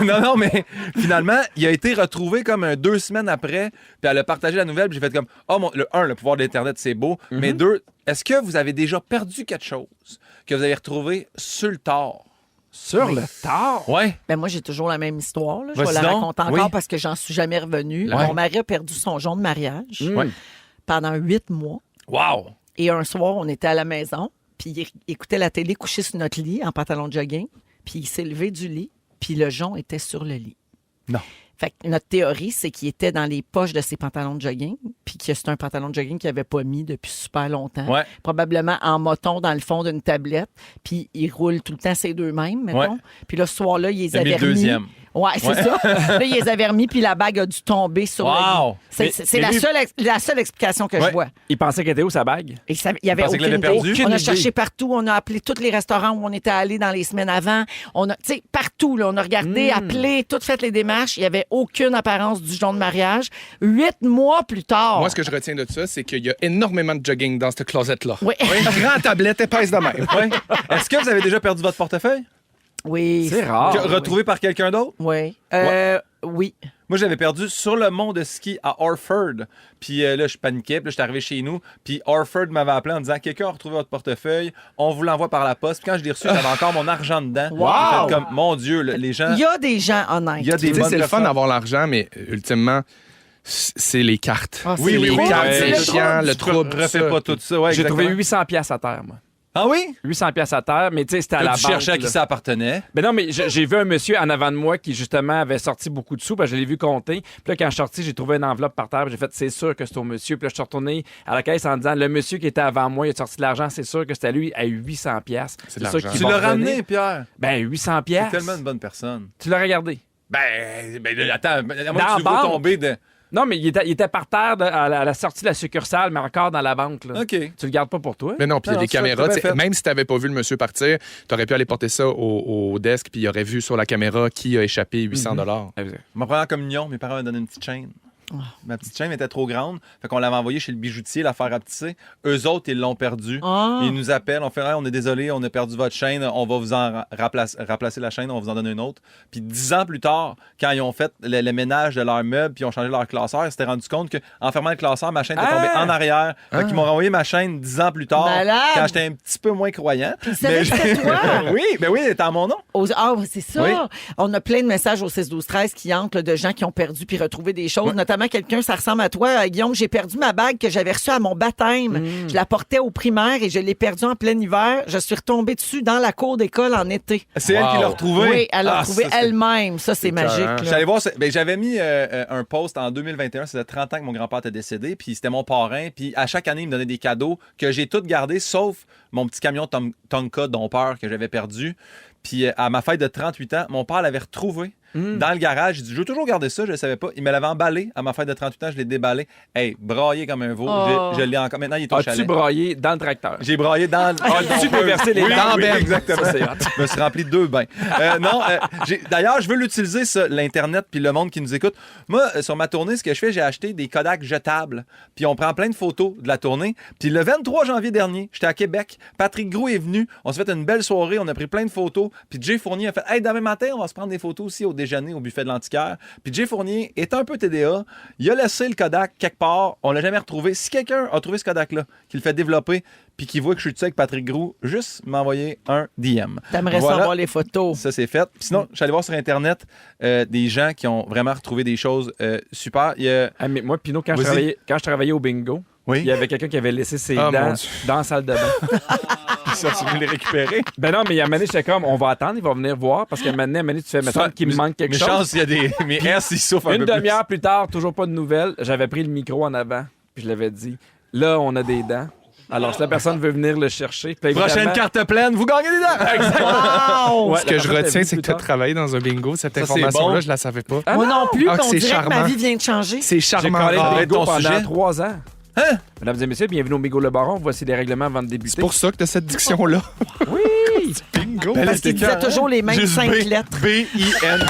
oui. non, mais finalement, il a été retrouvé comme 2 semaines après, puis elle a partagé la nouvelle, puis j'ai fait comme le pouvoir de l'Internet, c'est beau, mais 2, est-ce que vous avez déjà perdu quelque chose que vous avez retrouvé sur le tard? Sur le tard. Ouais. Ben moi, j'ai toujours la même histoire. Là. Je vais Vas-y la donc. raconter encore Oui. parce que j'en suis jamais revenue. Ouais. Mon mari a perdu son jonc de mariage Ouais. pendant 8 mois. Wow! Et un soir, on était à la maison, puis il écoutait la télé couché sur notre lit en pantalon de jogging, puis il s'est levé du lit, puis le jonc était sur le lit. Non. Fait que notre théorie, c'est qu'il était dans les poches de ses pantalons de jogging, puis que c'est un pantalon de jogging qu'il n'avait pas mis depuis super longtemps. Ouais. Probablement en moton dans le fond d'une tablette, puis il roule tout le temps ses deux mêmes, mettons. Ouais. Puis là, ce soir-là, il les Il a mis avait le remis. deuxième. Ouais, c'est ça. Là, il les avait remis, puis la bague a dû tomber sur le Wow! lit. C'est Mais la lui- seule explication que je Ouais. vois. Il pensait qu'elle était où, sa bague? Et il y avait pensais qu'il aucune l'avait idée. perdu? On a Aucune cherché idée. partout. On a appelé tous les restaurants où on était allés dans les semaines avant. On a, tu sais, partout, là, on a regardé, appelé, tout fait les démarches. Il n'y avait aucune apparence du jonc de mariage. 8 mois plus tard. Moi, ce que je retiens de ça, c'est qu'il y a énormément de jogging dans cette closet-là. Oui. Une grande tablette épaisse de même. Ouais. Est-ce que vous avez déjà perdu votre portefeuille? Oui. C'est rare. Retrouvé par quelqu'un d'autre? Oui. Oui. Moi, je l'avais perdu sur le mont de ski à Orford. Puis là, je paniquais. Puis là, je suis arrivé chez nous. Puis Orford m'avait appelé en disant quelqu'un a retrouvé votre portefeuille. On vous l'envoie par la poste. Puis quand je l'ai reçu, j'avais encore mon argent dedans. Wow! J'ai fait comme, mon Dieu, les gens. Il y a des gens honnêtes. Il y a des Tu sais, bonnes c'est le fun personnes. d'avoir l'argent, mais ultimement, c'est les cartes. Ah, c'est Oui, oui, le oui. trouble, Ouais, c'est le le chiant, le trouble, Refais ça. pas tout ça. Ouais, J'ai trouvé exactement. 800 pièces à terre, moi. Ah oui? 800 pièces à terre, mais tu sais, c'était à la Tu banque. cherchais à qui là. ça appartenait. Ben non, mais j'ai vu un monsieur en avant de moi qui, justement, avait sorti beaucoup de sous. Puis je l'ai vu compter. Puis là, quand je suis sorti, j'ai trouvé une enveloppe par terre. puis J'ai fait, c'est sûr que c'est au monsieur. Puis là, je suis retourné à la caisse en disant, le monsieur qui était avant moi, il a sorti de l'argent. C'est sûr que c'était lui à 800 pièces. C'est de sûr l'argent. qu'il Tu va l'as revenir. ramené, Pierre. Ben, 800 C'est pièces. tellement une bonne personne. Tu l'as regardé? Ben attends, à moins Dans que tu le vois la banque. tomber de. Non, mais il était par terre à la sortie de la succursale, mais encore dans la banque. Là. OK. Tu le gardes pas pour toi? Mais non, puis il y a Non, des c'est ça, caméras. t'as bien tu sais, fait. Même si tu n'avais pas vu le monsieur partir, tu aurais pu aller porter ça au desk, puis il aurait vu sur la caméra qui a échappé 800 Ma première communion, mes parents m'ont donné une petite chaîne. Ma petite chaîne était trop grande. Fait qu'on l'avait envoyée chez le bijoutier, la faire rapetisser. Eux autres, ils l'ont perdue. Ah. Ils nous appellent, on fait hey, on est désolé, on a perdu votre chaîne, on va vous en remplacer la chaîne, on va vous en donner une autre. Puis 10 ans plus tard, quand ils ont fait le ménage de leur meuble, puis ils ont changé leur classeur, ils s'étaient rendu compte qu'en fermant le classeur, ma chaîne était tombée en arrière. Fait qu'ils m'ont renvoyé ma chaîne 10 ans plus tard, Malade. quand j'étais un petit peu moins croyant. Ils savaient que c'était toi. oui, ben oui, c'était à mon nom. Ah, oui, c'est ça. Oui. On a plein de messages au 6-12-13 qui entrent là, de gens qui ont perdu puis retrouvé des choses. Ouais. Notamment quelqu'un, ça ressemble à toi, Guillaume. J'ai perdu ma bague que j'avais reçue à mon baptême. Je la portais au primaire et je l'ai perdue en plein hiver. Je suis retombée dessus dans la cour d'école en été. C'est elle qui l'a retrouvé. Oui, elle l'a Ah, retrouvé ça, c'est- elle-même. Ça, c'est magique. écœurant. là. J'allais voir, j'avais mis un post en 2021, c'était 30 ans que mon grand-père était décédé, puis c'était mon parrain, puis à chaque année, il me donnait des cadeaux que j'ai tous gardés, sauf mon petit camion Tonka Dompeur que j'avais perdu. Puis à ma fête de 38 ans, mon père l'avait retrouvé dans le garage. Il dit, je veux toujours garder ça, je ne savais pas. Il me l'avait emballé à ma fête de 38 ans, je l'ai déballé. Hey, braillé comme un veau. Oh. Je l'ai encore. Maintenant, il est au As-tu chalet. braillé dans le tracteur? J'ai braillé dans As-tu déversé les oui, larmes? oui, exactement. Ça, c'est hot. Je me suis rempli de 2 bains. Non, d'ailleurs, je veux l'utiliser, ça, l'Internet, puis le monde qui nous écoute. Moi, sur ma tournée, ce que je fais, j'ai acheté des Kodak jetables. Puis on prend plein de photos de la tournée. Puis le 23 janvier dernier, j'étais à Québec. Patrick Gros est venu. On s'est fait une belle soirée. On a pris plein de photos. Puis Jay Fournier a fait « Hey, demain matin, on va se prendre des photos aussi au déjeuner au buffet de l'Antiquaire. » Puis Jay Fournier est un peu TDA. Il a laissé le Kodak quelque part. On l'a jamais retrouvé. Si quelqu'un a trouvé ce Kodak-là, qu'il le fait développer, puis qui voit que je suis tout seul avec Patrick Groux, juste m'envoyer un DM. T'aimerais Voilà. savoir les photos. Ça, c'est fait. Puis sinon, je suis allé voir sur Internet des gens qui ont vraiment retrouvé des choses super. Il y a... Ah, mais moi, Pinot, quand Vas-y. je travaillais au bingo, Oui. il y avait quelqu'un qui avait laissé ses Ah, mon dents Dieu. dans la salle de bain. ça, tu veux les récupérer? Ben non, mais il y a un moment donné, j'étais comme, on va attendre, il va venir voir, parce qu'à un moment donné, tu fais, mettons qu'il me manque quelque Mais chose. chance, il y a des... Mais S, il souffre un Une peu plus. demi-heure plus tard, toujours pas de nouvelles, j'avais pris le micro en avant, puis je l'avais dit, là, on a des dents. Alors, si la personne veut venir le chercher... puis là, Prochaine évidemment- carte pleine, vous gagnez des dents! Wow! Ouais, Ce que la je personne retiens, l'a c'est vu que tu as plus tard. travaillé dans un bingo. Cette Ça, c'est information-là, bon. je la savais pas. Ah Moi non plus, Ah, puis on c'est dirait que ma charmant. vie vient de changer. C'est J'ai charmant. collé rare. le bingo ton pendant sujet. 3 ans. Hein? Mesdames et messieurs, bienvenue au Bigo Le Baron. Voici les règlements avant de débuter. C'est pour ça que tu as cette diction-là. Oui! Bingo. Ben là, Parce qu'il c'était disait clair, toujours les mêmes Juste 5 B, lettres. B-I-N.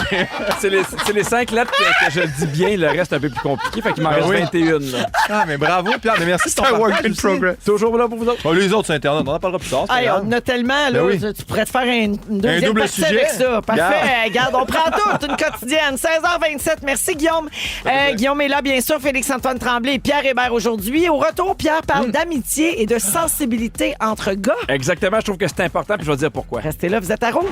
C'est les 5 lettres que je dis bien, le reste un peu plus compliqué, fait qu'il m'en Ben reste oui. 21. Là. Ah, mais bravo, Pierre. Mais merci, c'est ton C'est un work partage in aussi. progress. Toujours là pour vous autres. Bon, les autres sur Internet, on en parlera plus tard. c'est Hey, pas grave. on en a tellement, là, Ben oui. tu pourrais te faire une deuxième double partie sujet. avec ça. Parfait. Garde. Regarde, on prend tout, une quotidienne. 16h27. Merci, Guillaume. Guillaume est là, bien sûr. Félix-Antoine Tremblay et Pierre Hébert aujourd'hui. Au retour, Pierre parle d'amitié et de sensibilité entre gars. Exactement, je trouve que c'est important, puis je vais dire pourquoi. Restez là, vous êtes à Rouge.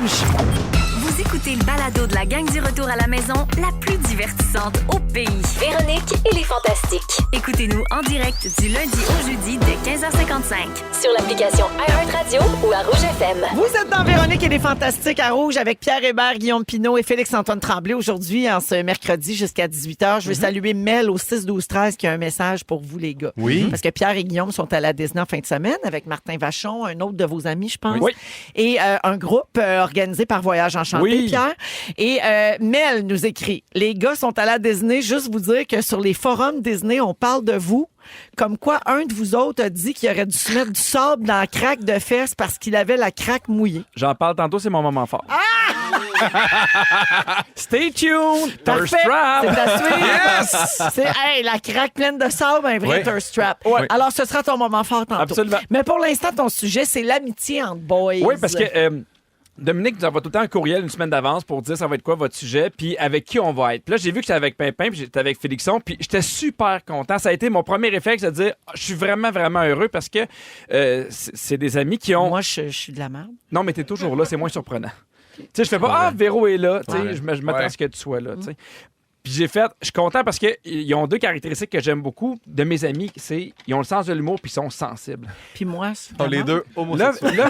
Vous écoutez le balado de la gang du retour à la maison, la plus divertissante au pays. Véronique et les Fantastiques. Écoutez-nous en direct du lundi au jeudi dès 15h55. Sur l'application iHeartRadio ou à Rouge FM. Vous êtes dans Véronique et les Fantastiques à Rouge avec Pierre Hébert, Guillaume Pinot et Félix-Antoine Tremblay aujourd'hui, en ce mercredi jusqu'à 18h. Je veux saluer Mel au 6-12-13 qui a un message pour vous, les gars. Oui. Parce que Pierre et Guillaume sont à la Disney en fin de semaine avec Martin Vachon, un autre de vos amis, je pense. Oui. Et un groupe organisé par Voyage Enchanté, Oui. Pierre. Et Mel nous écrit, les gars sont à la Disney, juste vous dire que sur les forums Disney, on parle de vous. Comme quoi, un de vous autres a dit qu'il aurait dû se mettre du sable dans la craque de fesses parce qu'il avait la craque mouillée. J'en parle tantôt, c'est mon moment fort. Stay tuned! Thirst Parfait. trap! C'est à suivre. C'est hey, la craque pleine de sable, un vrai Oui. thirst trap. Ouais. Alors, ce sera ton moment fort tantôt. Absolument. Mais pour l'instant, ton sujet, c'est l'amitié entre boys. Oui, parce que Dominique nous envoie tout le temps un courriel une semaine d'avance pour dire ça va être quoi votre sujet, puis avec qui on va être. Puis là, j'ai vu que j'étais avec Pimpin, puis j'étais avec Félixon, puis j'étais super content. Ça a été mon premier réflexe de dire je suis vraiment, vraiment heureux parce que c'est des amis qui ont... Moi, je suis de la merde. Non, mais t'es toujours là, c'est moins surprenant. Tu sais, je fais pas « Ah, Véro est là », tu sais, Ouais. je m'attends Ouais. à ce que tu sois là, tu sais. Puis j'ai fait, je suis content parce qu'ils ont deux caractéristiques que j'aime beaucoup de mes amis, c'est ils ont le sens de l'humour puis ils sont sensibles. Puis moi, c'est On les deux Là, homosexuels. là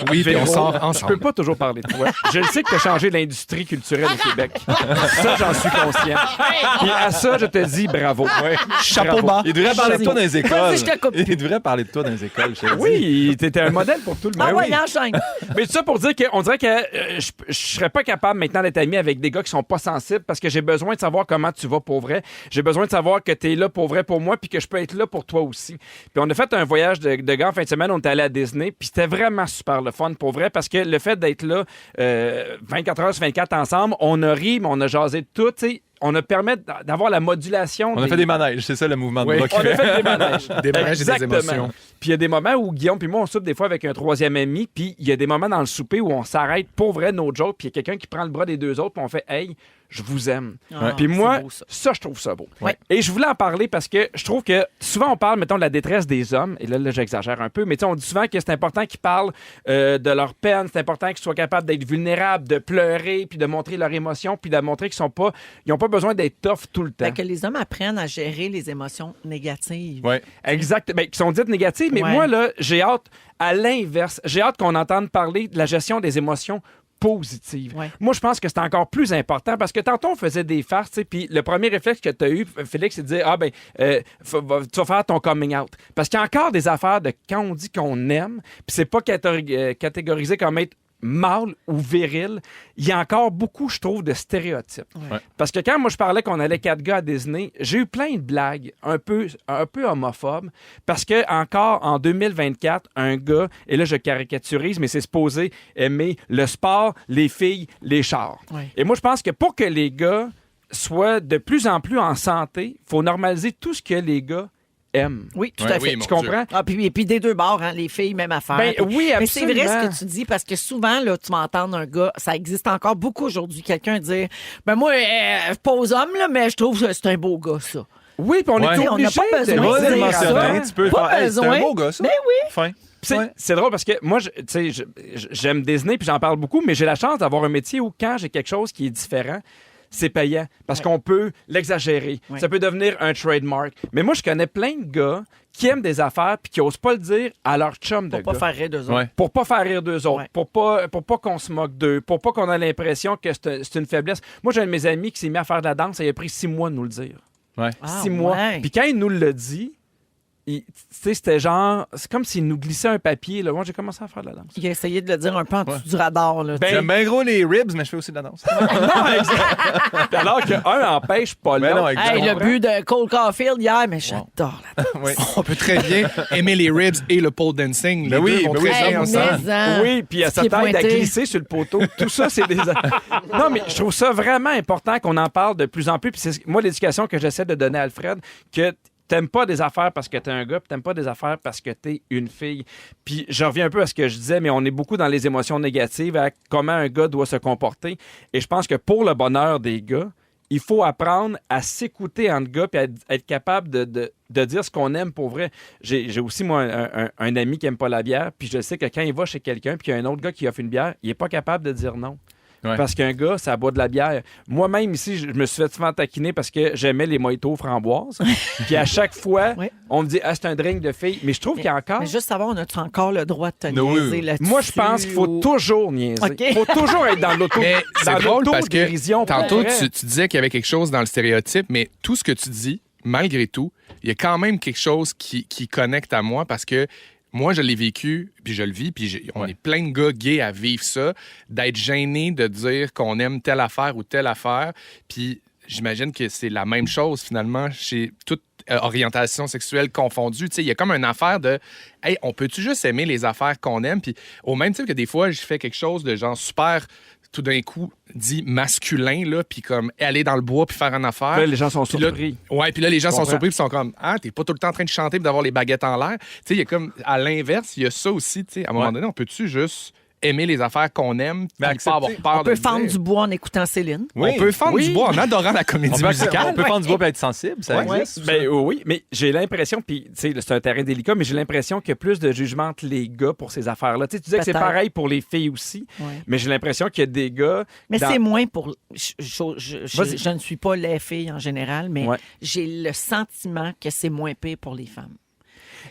Oui, puis on Véro, sort je peux ensemble. pas toujours parler de toi. Je le sais que tu as changé l'industrie culturelle au Québec. Ça, j'en suis conscient. Puis à ça, je te dis bravo. Chapeau Bravo. bas. Il devrait parler de toi dans les écoles. Vas-y, je te coupe. Il devrait parler de toi dans les écoles, je te le dis. Oui, t'étais un modèle pour tout le monde. Ah ouais, enchaîne. Mais tout ça pour dire qu'on dirait que je serais pas capable maintenant d'être ami avec des gars qui sont pas sensibles parce que j'ai besoin de savoir comment tu vas pour vrai. J'ai besoin de savoir que tu es là pour vrai pour moi puis que je peux être là pour toi aussi. Puis on a fait un voyage de gars en fin de semaine, on est allé à Disney puis c'était vraiment super le fun pour vrai parce que le fait d'être là 24 heures sur 24 ensemble, on a ri, mais on a jasé de tout, tu sais. On a permis d'avoir la modulation. On a fait des manèges, c'est ça le mouvement de Oui. bras On qu'il a fait. fait des manèges. Des manèges et des Exactement. émotions. Puis il y a des moments où Guillaume puis moi, on soupe des fois avec un troisième ami, puis il y a des moments dans le souper où on s'arrête pour vrai nos jokes, puis il y a quelqu'un qui prend le bras des deux autres, puis on fait « Hey, je vous aime. Ah, Puis moi, c'est beau, ça. ça, je trouve ça beau. Ouais. Et je voulais en parler parce que je trouve que souvent, on parle, mettons, de la détresse des hommes, et là j'exagère un peu, mais tu sais, on dit souvent que c'est important qu'ils parlent de leur peine, c'est important qu'ils soient capables d'être vulnérables, de pleurer, puis de montrer leurs émotions, puis de montrer qu'ils n'ont pas besoin d'être tough tout le temps. Fait que les hommes apprennent à gérer les émotions négatives. Ouais. Exact. Ben, qui sont dites négatives, mais Ouais. moi, là, j'ai hâte, à l'inverse, j'ai hâte qu'on entende parler de la gestion des émotions positives. Ouais. Moi, je pense que c'est encore plus important parce que tantôt, on faisait des farces, tu sais, puis le premier réflexe que tu as eu, Félix, c'est de dire, tu vas faire ton coming out. Parce qu'il y a encore des affaires de quand on dit qu'on aime, puis c'est pas catégorisé comme être mâle ou viril, il y a encore beaucoup, je trouve, de stéréotypes. Ouais. Parce que quand moi je parlais qu'on allait 4 gars à Disney, j'ai eu plein de blagues un peu homophobes parce que encore en 2024, un gars, et là je caricaturise, mais c'est supposé aimer le sport, les filles, les chars. Ouais. Et moi je pense que pour que les gars soient de plus en plus en santé, il faut normaliser tout ce que les gars aiment. Oui, tout Ouais, à fait. oui, mon Tu comprends? Ah, puis, et puis des deux bords, hein, les filles, même affaire. Ben oui, Mais c'est vrai absolument. ce que tu dis, parce que souvent, là, tu m'entends un gars, ça existe encore beaucoup aujourd'hui, quelqu'un dire, ben moi, pas aux hommes, là, mais je trouve que c'est un beau gars, ça. Oui, puis on Ouais. est On n'a obligé pas besoin de de Ouais, dire le ça. mentionner, tu peux Pas faire. Hey, c'est un besoin. beau gars, ça. Ben oui. Fin. C'est drôle parce que moi, j'aime Disney puis j'en parle beaucoup, mais j'ai la chance d'avoir un métier où quand j'ai quelque chose qui est différent, c'est payant parce qu'on peut l'exagérer. Ouais. Ça peut devenir un trademark. Mais moi, je connais plein de gars qui aiment des affaires puis qui n'osent pas le dire à leur chum de Pour gars. pas faire rire d'eux autres. Ouais. Pour pas faire rire d'eux autres, Ouais. pour pas qu'on se moque d'eux, pour pas qu'on ait l'impression que c'est une faiblesse. Moi, j'ai un de mes amis qui s'est mis à faire de la danse, ça il a pris 6 mois de nous le dire. Ouais. Ah, 6 mois. ouais. Puis quand il nous l'a dit, tu sais, c'était genre... C'est comme s'il nous glissait un papier. Là. Moi, j'ai commencé à faire de la danse. Il a essayé de le dire un peu en dessous du radar. Là. Ben, J'aime bien gros les ribs, mais je fais aussi de la danse. non, exact. Puis alors qu'un empêche pas Ben l'autre. non, exact. Hey, le comprends? but de Cole Caulfield hier, mais j'adore la danse. Oui. On peut très bien aimer les ribs et le pole dancing. Les Ben oui, deux vont ben très oui, bien Hey, ensemble. mais-en. Oui, puis Ce sa qui est tête à pointé. glisser sur le poteau. Tout ça, c'est des... Non, mais je trouve ça vraiment important qu'on en parle de plus en plus. Puis c'est moi, l'éducation que j'essaie de donner à Alfred, que t'aimes pas des affaires parce que t'es un gars, puis t'aimes pas des affaires parce que t'es une fille. Puis je reviens un peu à ce que je disais, mais on est beaucoup dans les émotions négatives, à comment un gars doit se comporter. Et je pense que pour le bonheur des gars, il faut apprendre à s'écouter entre gars puis à être capable de dire ce qu'on aime pour vrai. J'ai aussi, moi, un ami qui aime pas la bière, puis je sais que quand il va chez quelqu'un puis qu'il y a un autre gars qui offre une bière, il est pas capable de dire non. Ouais. Parce qu'un gars, ça boit de la bière. Moi-même, ici, je me suis fait souvent taquiner parce que j'aimais les mojitos framboises. Puis à chaque fois, Oui. on me dit « Ah, c'est un drink de fille ». Mais je trouve qu'il y a encore... Mais juste savoir, on a-tu encore le droit de te Non, oui, niaiser oui. là-dessus? Moi, je pense qu'il faut ou- toujours niaiser. OK. Il faut toujours être dans l'auto. Mais c'est dans drôle parce que l'autodérision, pour tantôt, vrai. tu disais qu'il y avait quelque chose dans le stéréotype, mais tout ce que tu dis, malgré tout, il y a quand même quelque chose qui connecte à moi parce que moi, je l'ai vécu, puis je le vis, puis on est plein de gars gays à vivre ça, d'être gêné de dire qu'on aime telle affaire ou telle affaire. Puis j'imagine que c'est la même chose, finalement, chez toute orientation sexuelle confondue. Tu sais, il y a comme une affaire de « Hey, on peut-tu juste aimer les affaires qu'on aime? » Puis au même titre que des fois, je fais quelque chose de genre super... tout d'un coup dit masculin, là, puis comme aller dans le bois puis faire une affaire. Là, les gens sont Puis là, surpris. ouais, puis là, les gens sont Comprends. surpris puis sont comme « Ah, t'es pas tout le temps en train de chanter puis d'avoir les baguettes en l'air. » Tu sais, il y a comme, à l'inverse, il y a ça aussi, tu sais, à un moment donné, on peut-tu juste aimer les affaires qu'on aime Mais puis pas avoir accepter. peur On de peut le fendre dire. du bois en écoutant Céline. Oui. On peut fendre Oui. du bois en adorant la comédie On peut musicale. prendre du bois et être sensible, ça Ouais. existe. Ben oui, mais j'ai l'impression, puis tu sais, c'est un terrain délicat, mais j'ai l'impression qu'il y a plus de jugement entre les gars pour ces affaires-là. Tu sais, tu disais que c'est Peut-être. pareil pour les filles aussi, Ouais. mais j'ai l'impression qu'il y a des gars... Mais dans- c'est moins pour... Vas-y. Je ne suis pas les filles en général, mais Ouais. j'ai le sentiment que c'est moins pire pour les femmes.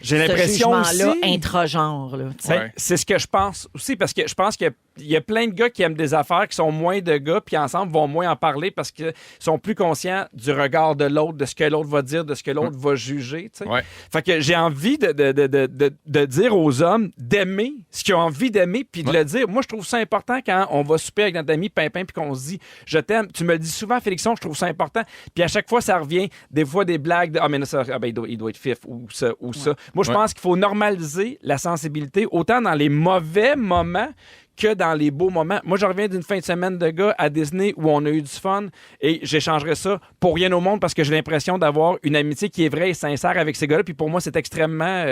J'ai Ce l'impression jugement-là, aussi... intragenre, là. tu sais. Ben, Ouais. c'est ce que je pense aussi, parce que je pense qu'il y a plein de gars qui aiment des affaires qui sont moins de gars, puis ensemble vont moins en parler parce qu'ils sont plus conscients du regard de l'autre, de ce que l'autre va dire, de ce que l'autre va juger. Tu sais. Ouais. Fait que j'ai envie de dire aux hommes d'aimer ce qu'ils ont envie d'aimer, puis de le dire. Moi, je trouve ça important quand on va souper avec notre ami Pimpin, puis qu'on se dit « Je t'aime ». Tu me le dis souvent, Félixon, je trouve ça important. Puis à chaque fois, ça revient. Des fois, des blagues de « Ah, mais là, ça, ben, il doit être fif » ou ça, ou ça. Moi, je pense qu'il faut normaliser la sensibilité, autant dans les mauvais moments que dans les beaux moments. Moi, je reviens d'une fin de semaine de gars à Disney où on a eu du fun et j'échangerais ça pour rien au monde parce que j'ai l'impression d'avoir une amitié qui est vraie et sincère avec ces gars-là. Puis pour moi, c'est extrêmement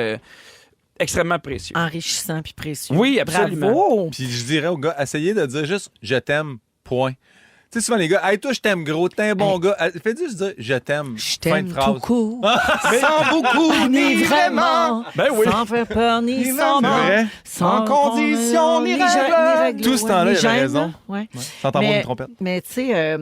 précieux. Enrichissant puis précieux. Oui, absolument. Bravo! Puis je dirais aux gars, essayez de dire juste je t'aime, point. Tu sais, souvent les gars, hey, toi, je t'aime gros, t'es un bon gars. Fais juste dire je t'aime. Je Fin de t'aime phrase. tout court. Sans beaucoup, Ni vraiment. Ben oui. Sans faire peur, ni sans C'est vrai. mort. Sans En condition, ni règle. Tout ce temps-là, il avait raison. Ouais. Sans t'envoyer Mais, une trompette. mais tu sais,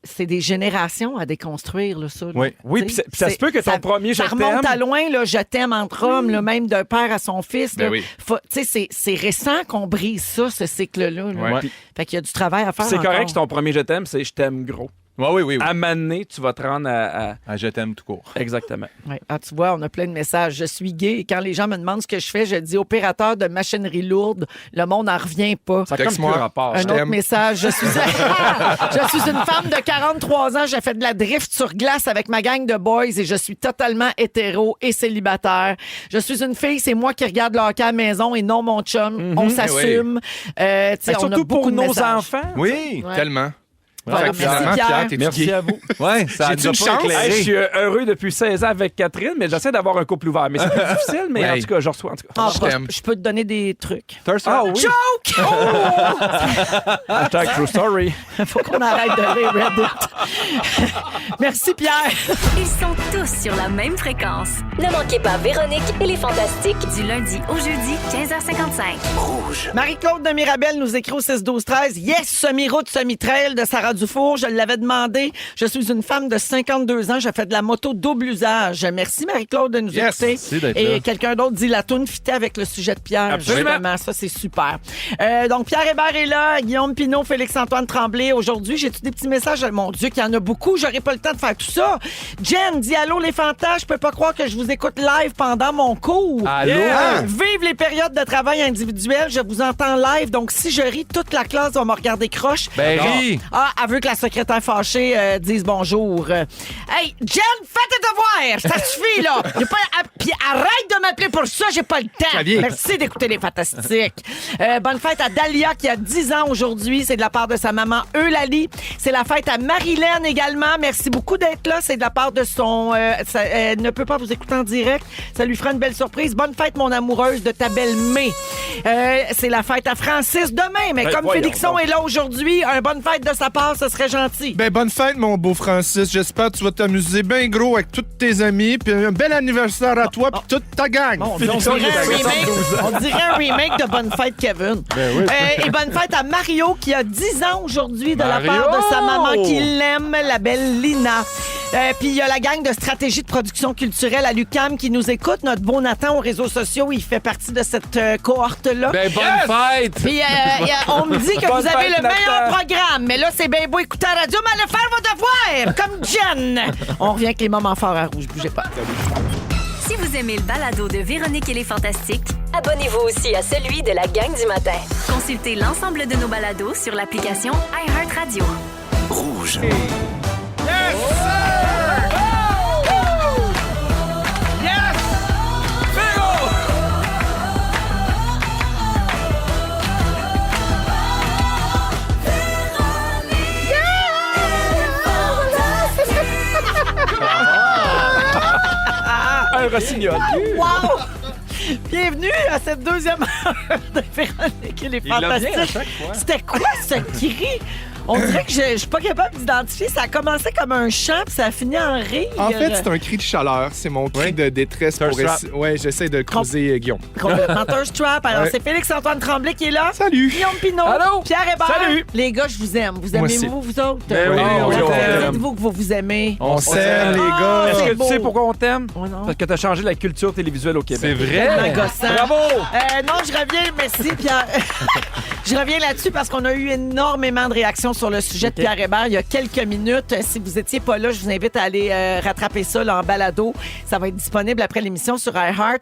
c'est des générations à déconstruire, là, ça. là. Oui. Oui, Tu sais, puis ça se peut que ton premier ça je remonte t'aime- à loin, là, je t'aime entre hommes, là, même d'un père à son fils. Ben là. oui. Tu sais, c'est récent qu'on brise ça, ce cycle-là. là. Ouais. Puis Fait qu'il y a du travail à faire. c'est correct encore. que ton premier je t'aime, c'est je t'aime gros. Ouais, oui, oui, oui. À m'amener, tu vas te rendre à... Ah, je t'aime tout court. Exactement. Ouais. Ah, tu vois, on a plein de messages. Je suis gay et quand les gens me demandent ce que je fais, je dis opérateur de machinerie lourde. Le monde n'en revient pas. Ça a comme Texte-moi. plus rapport. Un je autre t'aime. message. Je suis une femme de 43 ans. J'ai fait de la drift sur glace avec ma gang de boys et je suis totalement hétéro et célibataire. Je suis une fille, c'est moi qui regarde le hockey à la maison et non mon chum. On s'assume. Tu sais, on a Surtout beaucoup pour de nos messages. enfants. Oui. Ouais. Tellement. Voilà, Finalement, Pierre, t'es Merci à vous. Ouais, ça J'ai-tu nous a une pas chance? éclairé. Hey, je suis heureux depuis 16 ans avec Catherine, mais j'essaie d'avoir un couple ouvert. Mais c'est plus difficile, mais Ouais. en tout cas, je reçois. En tout cas. Ah, Je bah, t'aime. je peux te donner des trucs. Ah oui. Joke! Hashtag true story. Faut qu'on arrête de lire Reddit. Merci, Pierre. Ils sont tous sur la même fréquence. Ne manquez pas Véronique et les Fantastiques. Du lundi au jeudi, 15h55. Marie-Claude de Mirabel nous écrit au 6-12-13. Yes, semi-route, semi-trail de Sarah Dufour. Je l'avais demandé. Je suis une femme de 52 ans. Je fais de la moto double usage. Merci, Marie-Claude, de nous Yes, écouter. merci d'être Et là. quelqu'un d'autre dit la toune fitait avec le sujet de Pierre. Absolument. Justement, ça, c'est super. Donc, Pierre Hébert est là. Guillaume Pinault, Félix-Antoine Tremblay. Aujourd'hui, j'ai-tu des petits messages? Mon Dieu, qu'il y en a beaucoup. J'aurais pas le temps de faire tout ça. Jen dit allô, les fantas. Je peux pas croire que je vous écoute live pendant mon cours. Allô? Vive les périodes de travail individuel. Je vous entends live. Donc, si je ris, toute la classe va me regarder croche. Ben, ris. Ah, elle veut que la secrétaire fâchée dise bonjour. Hey, Jen, fais tes devoirs. Ça suffit, là. Puis arrête de m'appeler pour ça. J'ai pas le temps. Ça vient. Merci d'écouter les Fantastiques. Bonne fête à Dalia qui a 10 ans aujourd'hui. C'est de la part de sa maman Eulalie. C'est la fête à Marilyn également. Merci beaucoup d'être là. C'est de la part de son... elle ne peut pas vous écouter en direct. Ça lui fera une belle surprise. Bonne fête, mon amoureuse, de ta belle May. C'est la fête à Francis demain. Mais Ben, comme voyons Félixon donc. est là aujourd'hui, un bonne fête de sa part, ce serait gentil. Ben, bonne fête, mon beau Francis. J'espère que tu vas t'amuser bien gros avec tous tes amis. Puis un bel anniversaire à toi puis toute ta gang. Bon, on Félixon, dirait un il est à remake- 72 ans. on dirait un remake de Bonne Fête Kevin. Et bonne fête à Mario qui a 10 ans aujourd'hui de la Mario! part de sa maman qui l'aime, la belle Lina. Puis il y a la gang de stratégie de production culturelle à l'UQAM qui nous écoute. Notre beau Nathan aux réseaux sociaux, il fait partie de cette cohorte-là. Ben, bonne fête! Puis on me dit que Bonne vous avez fête, le meilleur Nathan. programme. Mais là, c'est bien beau écouter à la radio, mais allez faire vos devoirs, comme Jen. On revient avec les moments forts à rouge. Bougez pas. Si vous aimez le balado de Véronique et les Fantastiques, Abonnez-vous aussi à celui de la gang du matin. consultez l'ensemble de nos balados sur l'application iHeartRadio. Un rossignol. Wow! Bienvenue à cette deuxième heure de Véronique et les Il l'a bien à Fantastiques. chaque fois. C'était quoi ce cri? On dirait que je suis pas capable d'identifier. Ça a commencé comme un chant, puis ça a fini en rire. En fait, c'est un cri de chaleur. C'est mon cri de détresse. Thirst trap. Ouais, j'essaie de creuser Guillaume. Complètement thirst trap. Alors, Ouais. c'est Félix-Antoine Tremblay qui est là. Salut! Guillaume Pinault. Allô? Pierre Hébert. Salut. Les gars, je vous aime. Vous Moi aussi. aimez-vous, vous autres? Ben oui, Oh, oui, on t'aime. dites-vous que vous vous aimez. On s'aime, les Ah, gars! Est-ce c'est que beau. tu sais pourquoi on t'aime? Oh non. Parce que tu as changé la culture télévisuelle au C'est Québec. Tellement vrai? gossant. Bravo! Non, je reviens, merci Pierre. Je reviens là-dessus parce qu'on a eu énormément de réactions sur le sujet de Pierre Hébert il y a quelques minutes. Si vous étiez pas là, je vous invite à aller rattraper ça là, en balado. Ça va être disponible après l'émission sur iHeart.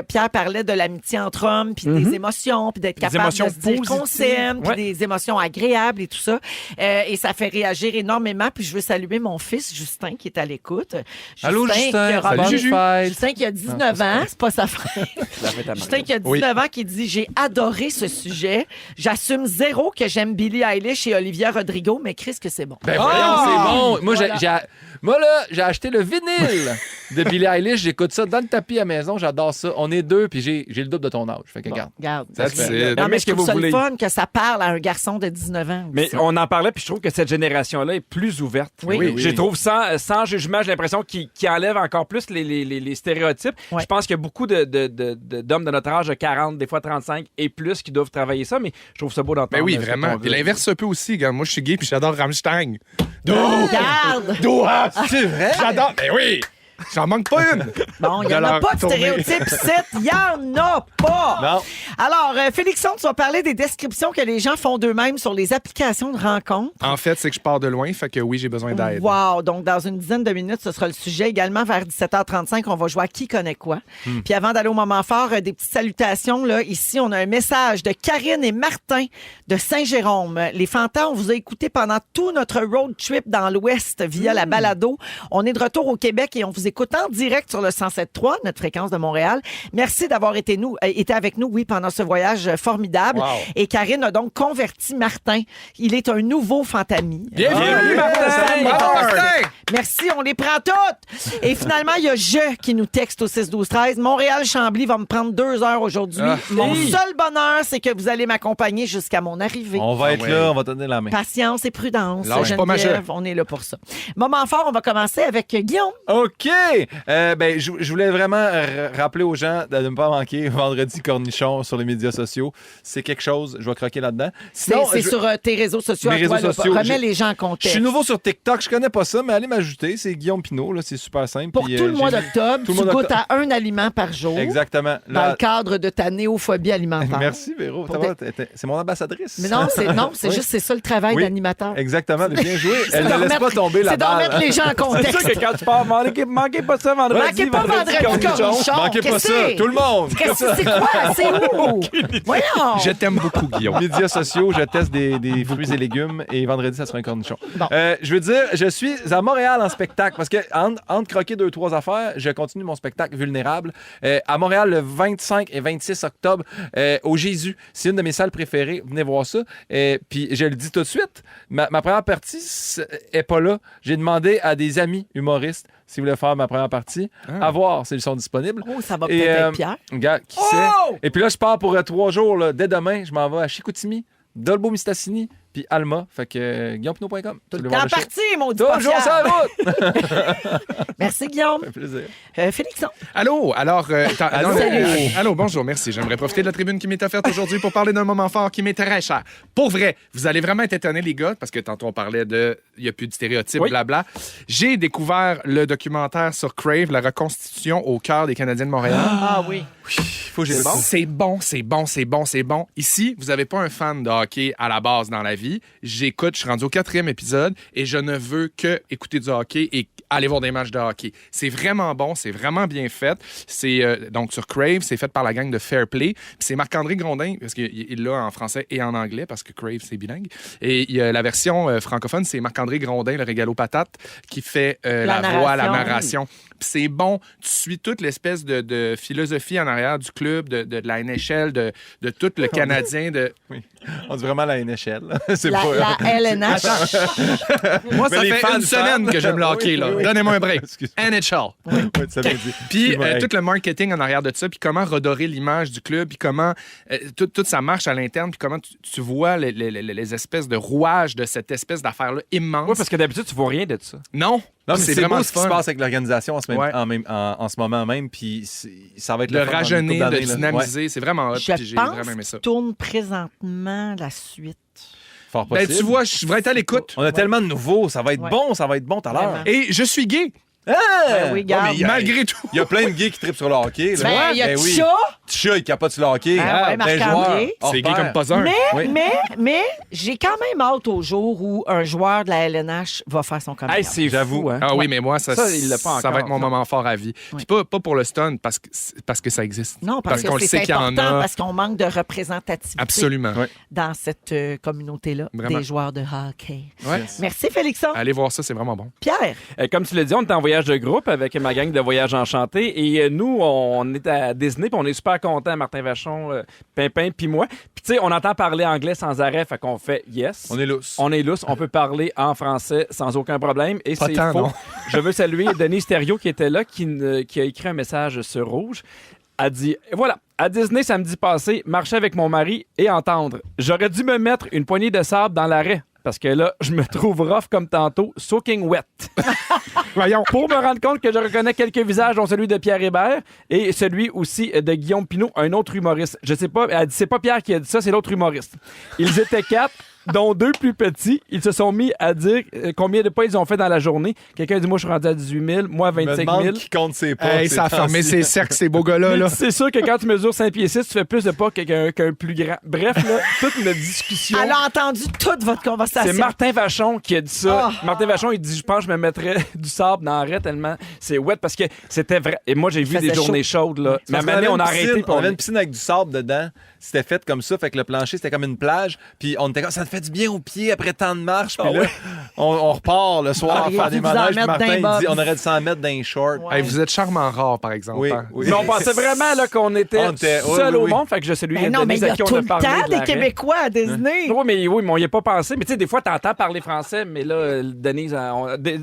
Pierre parlait de l'amitié entre hommes, puis des émotions, puis d'être capable émotions de se dire qu'on positives. s'aime, puis Ouais. des émotions agréables et tout ça. Et ça fait réagir énormément. Puis je veux saluer mon fils Justin qui est à l'écoute. Allô, qui Justin. aura- Bonne Juju. fête. Justin qui a 19 ans, c'est pas sa fête. La fête à Justin Mario. qui a 19 ans qui dit « J'ai adoré ce sujet. J'assume zéro que j'aime Billie Eilish et Olivia Rodrigo, mais Chris que c'est bon. » Ben voyons, c'est bon. Moi, Voilà. moi, là, j'ai acheté le vinyle de Billie Eilish. J'écoute ça dans le tapis à la maison. J'adore ça. On est deux, puis j'ai le double de ton âge. Fait que, regarde. Regarde. Ça se fait. Non, mais Mais je ce que trouve vous ça le voulez. fun que ça parle à un garçon de 19 ans. Mais aussi. on en parlait, puis je trouve que cette génération-là est plus ouverte. Oui. Oui, Je trouve sans jugement, j'ai l'impression qu'il enlève encore plus les stéréotypes. Ouais. Je pense qu'il y a beaucoup d'hommes de notre âge, de 40, des fois 35 et plus, qui doivent travailler ça, mais je trouve ça beau d'entendre. Ben oui, ce que vraiment. ton Puis gars- l'inverse un peu aussi, gars. Moi, je suis gay puis j'adore Rammstein. Regarde! C'est vrai? J'adore. Ben oui! J'en manque pas une! Bon, il n'y en a leur pas de tournée. stéréotypes, il n'y en a pas! Non. Alors, Félixon, tu vas parler des descriptions que les gens font d'eux-mêmes sur les applications de rencontres. En fait, c'est que je pars de loin, fait que oui, j'ai besoin d'aide. Wow! Donc, dans une dizaine de minutes, ce sera le sujet. Également, vers 17h35, on va jouer à Qui connaît quoi. Puis avant d'aller au moment fort, des petites salutations. Là. Ici, on a un message de Karine et Martin de Saint-Jérôme. Les Fantas, on vous a écouté pendant tout notre road trip dans l'Ouest via la balado. On est de retour au Québec et on vous nous écoute en direct sur le 107.3, notre fréquence de Montréal. Merci d'avoir été avec nous, oui, pendant ce voyage formidable. Wow. Et Karine a donc converti Martin. Il est un nouveau Fantami. Bienvenue, Martin! Merci, on les prend toutes. Et finalement, il y a qui nous texte au 6-12-13. Montréal-Chambly va me prendre 2 heures aujourd'hui. Mon seul bonheur, c'est que vous allez m'accompagner jusqu'à mon arrivée. On va être là, on va tenir la main. Patience et prudence. Lâche pas ma Geneviève, on est là pour ça. Moment fort, on va commencer avec Guillaume. OK! Je voulais vraiment rappeler aux gens de ne pas manquer vendredi cornichon sur les médias sociaux. C'est quelque chose, je vais croquer là-dedans. Sinon, C'est sur tes réseaux sociaux. Mes réseaux sociaux. Remets les gens en Je contexte. suis nouveau sur TikTok, je connais pas ça, mais allez m'ajouter. C'est Guillaume Pinault, là, c'est super simple. Pour Puis, tout le mois j'ai- d'octobre, tout le tu mois goûtes d'octobre. à un aliment par jour. Exactement. Dans Là- le cadre de ta néophobie alimentaire. Merci, Véro. Pour C'est mon ambassadrice. Mais non, c'est Oui. juste c'est ça le travail Oui. d'animateur. Exactement, de bien joué. Elle de ne laisse remettre- pas tomber la C'est de remettre balle. les gens en C'est contexte. sûr que quand tu pars, manquez pas ça vendredi. Manquez pas vendredi cornichon. Manquez pas Qu'est-ce ça, que c'est? tout le monde. Qu'est-ce que c'est quoi? C'est où? Voyons. Je t'aime beaucoup, Guillaume. Médias sociaux, je teste des fruits et légumes et vendredi, ça sera un cornichon. Bon. Je veux dire, je suis à Montréal en spectacle parce que entre croquer 2-3 affaires, je continue mon spectacle Vulnérable à Montréal le 25 et 26 octobre au Jésus. C'est une de mes salles préférées. Venez voir ça. Puis je le dis tout de suite, ma première partie est pas là. J'ai demandé à des amis humoristes s'ils voulaient faire ma première partie, à voir s'ils sont disponibles. Oh, ça va Et, peut-être être Pierre. Regarde, qui sait? Et puis là, je pars pour 3 jours. Là. Dès demain, je m'en vais à Chicoutimi, Dolbeau-Mistassini, puis Alma. Fait que guillaumepinot.com. Tout le temps parti, maudit Toujours pas sur la fier. route! Merci, Guillaume. Ça fait plaisir. Félixon. Allô, alors... Allô? Allô, bonjour, merci. J'aimerais profiter de la tribune qui m'est offerte aujourd'hui pour parler d'un moment fort qui m'est très cher. Pour vrai, vous allez vraiment être étonnés, les gars, parce que tantôt on parlait de... Il n'y a plus de stéréotypes, Oui. blabla. J'ai découvert le documentaire sur Crave, la reconstitution au cœur des Canadiens de Montréal. Ah oui. Faut que j'ai le bon. C'est bon, c'est bon, c'est bon, c'est bon. Ici, vous n'avez pas un fan de hockey à la base dans la vie. J'écoute, je suis rendu au 4e épisode et je ne veux que écouter du hockey et aller voir des matchs de hockey. C'est vraiment bon, c'est vraiment bien fait. C'est donc sur Crave, c'est fait par la gang de Fair Play. Puis c'est Marc-André Grondin, parce qu'il l'a en français et en anglais, parce que Crave, c'est bilingue. Et il y a la version francophone, c'est Marc-André Grondin, le régalo patate, qui fait la voix, la narration. Puis c'est bon, tu suis toute l'espèce de philosophie en arrière du club, de la NHL, de tout le Canadien. On dit vraiment la NHL. C'est La LNH. Moi, Mais ça les fait fans une semaine que j'aime le hockey. Là. Oui. Donnez-moi un break. Excuse-moi. NHL. Oui, ça veut dire. Puis Excuse-moi. tout le marketing en arrière de ça, puis comment redorer l'image du club, puis comment tout ça marche à l'interne, puis comment tu vois les espèces de rouages de cette espèce d'affaire-là immense. Oui, parce que d'habitude, tu vois rien de ça. Non, Non, mais c'est vraiment beau le ce qui se fun. passe avec l'organisation en ce Ouais. moment même, puis ça va être De le fun dans une rajeunir, couple de d'années, là. dynamiser, c'est vraiment hot, puis Je j'ai pense vraiment aimé ça. qu'il tourne présentement la suite. Fort Ben, possible. tu vois, je vais être à l'écoute. On a tellement de nouveaux, ça va être Ouais. bon tout à l'heure. Vraiment. Et je suis gay, Ben oui, Ouais, garde. mais malgré tout. Il y a plein de gays qui trippent sur le hockey. là. Ben, il y a Ben oui. Tcha, Tcha, il capote sur le hockey. Ah ouais, Plein de Marc-André. joueurs. Hors C'est gay pair. comme pas un. Oui. mais j'ai quand même hâte au jour où un joueur de la LNH va faire son coming Hey, out. c'est J'avoue. fou, hein? Ah oui, mais moi, ça il l'a pas va encore, être mon non. moment fort à vie. Puis pas pour le stun, parce que ça existe. Non, parce qu'on que le c'est sait qu'il y en important, a. parce qu'on manque de représentativité Absolument. Ouais. dans cette communauté-là Vraiment. des joueurs de hockey. Ouais. Merci, Félixon. Allez voir ça, c'est vraiment bon. Pierre, Comme tu l'as dit, on est en voyage de groupe avec ma gang de Voyage Enchanté. Et nous, on est à Disney, puis on est super contents, Martin Vachon, Pimpin, puis moi. Puis tu sais, on entend parler anglais sans arrêt, fait qu'on fait yes. On est lousse. On est lousse, on peut parler en français sans aucun problème. Et Pas c'est tant, faux. non. Je veux saluer Denise Thériault qui était là, qui a écrit un message sur Rouge. A dit, voilà, à Disney samedi passé, marcher avec mon mari et entendre. J'aurais dû me mettre une poignée de sable dans l'arrêt. Parce que là, je me trouve rough comme tantôt, soaking wet. Voyons. Pour me rendre compte que je reconnais quelques visages, dont celui de Pierre Hébert et celui aussi de Guillaume Pinault, un autre humoriste. Je sais pas, elle dit, c'est pas Pierre qui a dit ça, c'est l'autre humoriste. Ils étaient 4. Dont 2 plus petits, ils se sont mis à dire combien de pas ils ont fait dans la journée. Quelqu'un dit, moi, je suis rendu à 18 000, moi, Je me 25 demande 000. qui compte ses pas. Hey, ces ça a fermé temps-ci. ses cercles, ces beaux gars-là. Là. C'est sûr que quand tu mesures 5 pieds 6, tu fais plus de pas qu'un plus grand. Bref, là, toute notre discussion. elle a entendu toute votre conversation. C'est Martin Vachon qui a dit ça. Oh. Martin Vachon, il dit, je pense que je me mettrais du sable dans l'arrêt tellement c'est wet parce que c'était vrai. Et moi, j'ai vu faisait des journées chaudes, là. Mais à un moment donné, on a arrêté. puis On avait une piscine avec du sable dedans. C'était fait comme ça. Fait que le plancher, c'était comme une plage. Puis on était comme, ça te fait du bien aux pieds après tant de marche. Puis là, on repart le soir à faire des vous en manèges. mettre Martin, dans les il dit, bobs. on aurait dû s'en mettre dans les shorts. Ouais. Hey, vous êtes charmant rare, par exemple. Oui, hein? oui. Mais on pensait vraiment là, qu'on était On était- oui, seul oui, au oui. monde. Fait que je salue Mais non, mais il Denise y à a qui on tout a le parlé temps de des l'arrêt. Québécois à Disney. Oui, mais on n'y a pas pensé. Mais tu sais, des fois, t'entends parler français, mais là, Denise,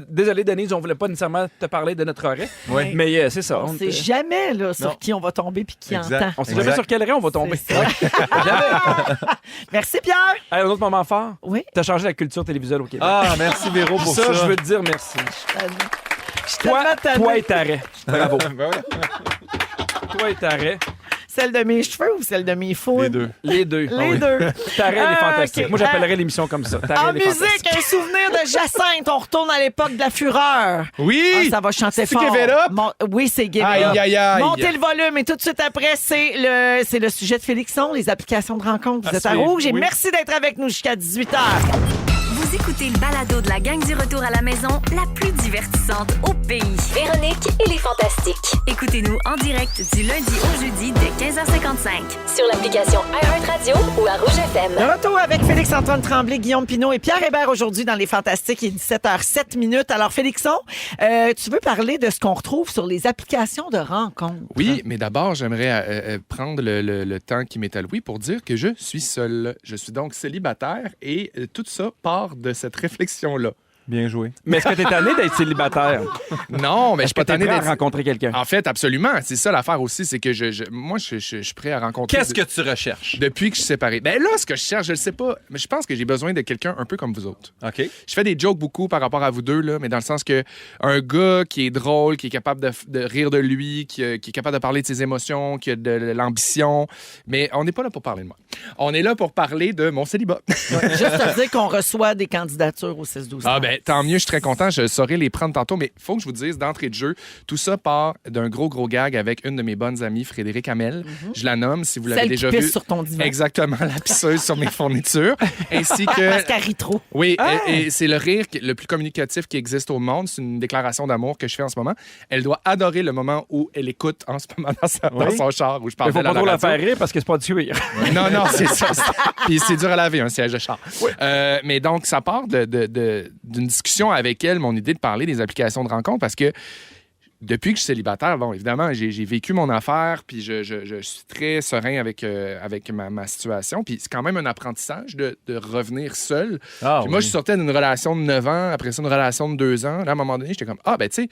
désolé, Denise, on voulait pas nécessairement te parler de notre arrêt. Oui. Mais c'est ça. On sait jamais là, sur Non. qui on va tomber puis qui Exact. entend. On sait Exact. jamais sur quel arrêt on va tomber. C'est ça. Merci, Pierre. Hey, un autre moment fort. Oui. T'as changé la culture télévisuelle au Québec. Ah, merci Véro pour ça. ça, je veux te dire merci. Toi tellement tannée. et t'arrêt. Bravo. Ben ouais. Toi et t'arrêt. Celle de mes cheveux ou celle de mes fous? Les deux. Les deux. Les deux. T'arrêt, les Ah, fantastiques. ok. Moi, j'appellerais l'émission comme ça. T'arrêt, En les musique, fantastiques. un souvenir de Jacinthe. On retourne à l'époque de la fureur. Oui! Ah, ça va chanter C'est fort. Give It Up? Oui, c'est Give It Aïe, Up. aïe, aïe. Montez le volume et tout de suite après, c'est le sujet de Félixon, les applications de rencontre. Vous À êtes à suivre, Rouge et oui. merci d'être avec nous jusqu'à 18h. Vous écoutez le balado de la gang du retour à la maison, la plus divertissante au pays. Véronique et les Fantastiques. Écoutez-nous en direct du lundi au jeudi dès 15h55. Sur l'application iHeartRadio ou à Rouge FM. De retour avec Félix-Antoine Tremblay, Guillaume Pinault et Pierre Hébert aujourd'hui dans Les Fantastiques. Il est 17h07. Alors, Félixon, tu veux parler de ce qu'on retrouve sur les applications de rencontres? Oui, mais d'abord, j'aimerais prendre le temps qui m'est alloué pour dire que je suis seul. Je suis donc célibataire et tout ça part de cette réflexion-là. Bien joué. Mais est-ce que t'es tanné d'être célibataire? Non, mais je suis pas T'es tanné prêt à d'être... rencontrer quelqu'un? En fait, absolument. C'est ça l'affaire aussi, c'est que moi, je suis prêt à rencontrer... Qu'est-ce que tu recherches? Depuis que je suis séparé. Ben là, ce que je cherche, je le sais pas, mais je pense que j'ai besoin de quelqu'un un peu comme vous autres. OK. Je fais des jokes beaucoup par rapport à vous deux, là, mais dans le sens que un gars qui est drôle, qui est capable de rire de lui, qui est capable de parler de ses émotions, qui a de l'ambition, mais on n'est pas là pour parler de moi. On est là pour parler de mon célibat. Juste te dire qu'on reçoit des candidatures au 6-12. Ah ben, tant mieux, je suis très content, je saurai les prendre tantôt, mais il faut que je vous dise d'entrée de jeu, tout ça part d'un gros gag avec une de mes bonnes amies, Frédéric Hamel. Je la nomme, si vous l'avez Celle déjà qui pisse vue. sur ton divan. Exactement, la pisseuse sur mes fournitures, ainsi que... Parce qu'elle rit trop. Oui, et c'est le rire le plus communicatif qui existe au monde. C'est une déclaration d'amour que je fais en ce moment. Elle doit adorer le moment où elle écoute en ce moment dans son char où je parle Il faut d'elle à pas trop la radio. faire rire parce que c'est pas du cuir. Non, c'est ça. Puis c'est dur à laver, un siège de char. Mais donc, ça part d'une discussion avec elle, mon idée de parler des applications de rencontre, parce que depuis que je suis célibataire, bon, évidemment, j'ai vécu mon affaire, puis je suis très serein avec ma situation. Puis c'est quand même un apprentissage de revenir seul. Ah, Puis moi, je sortais d'une relation de 9 ans, après ça, une relation de 2 ans. Là, à un moment donné, j'étais comme, ben, tu sais,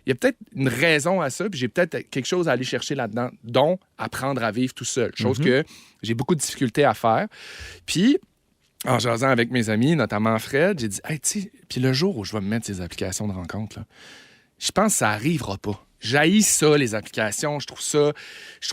il y a peut-être une raison à ça, puis j'ai peut-être quelque chose à aller chercher là-dedans, dont apprendre à vivre tout seul. Chose que j'ai beaucoup de difficultés à faire. Puis, en jasant avec mes amis, notamment Fred, j'ai dit, hey, tu sais, puis le jour où je vais me mettre ces applications de rencontre, là, je pense que ça arrivera pas. J'haïs ça, les applications. Je trouve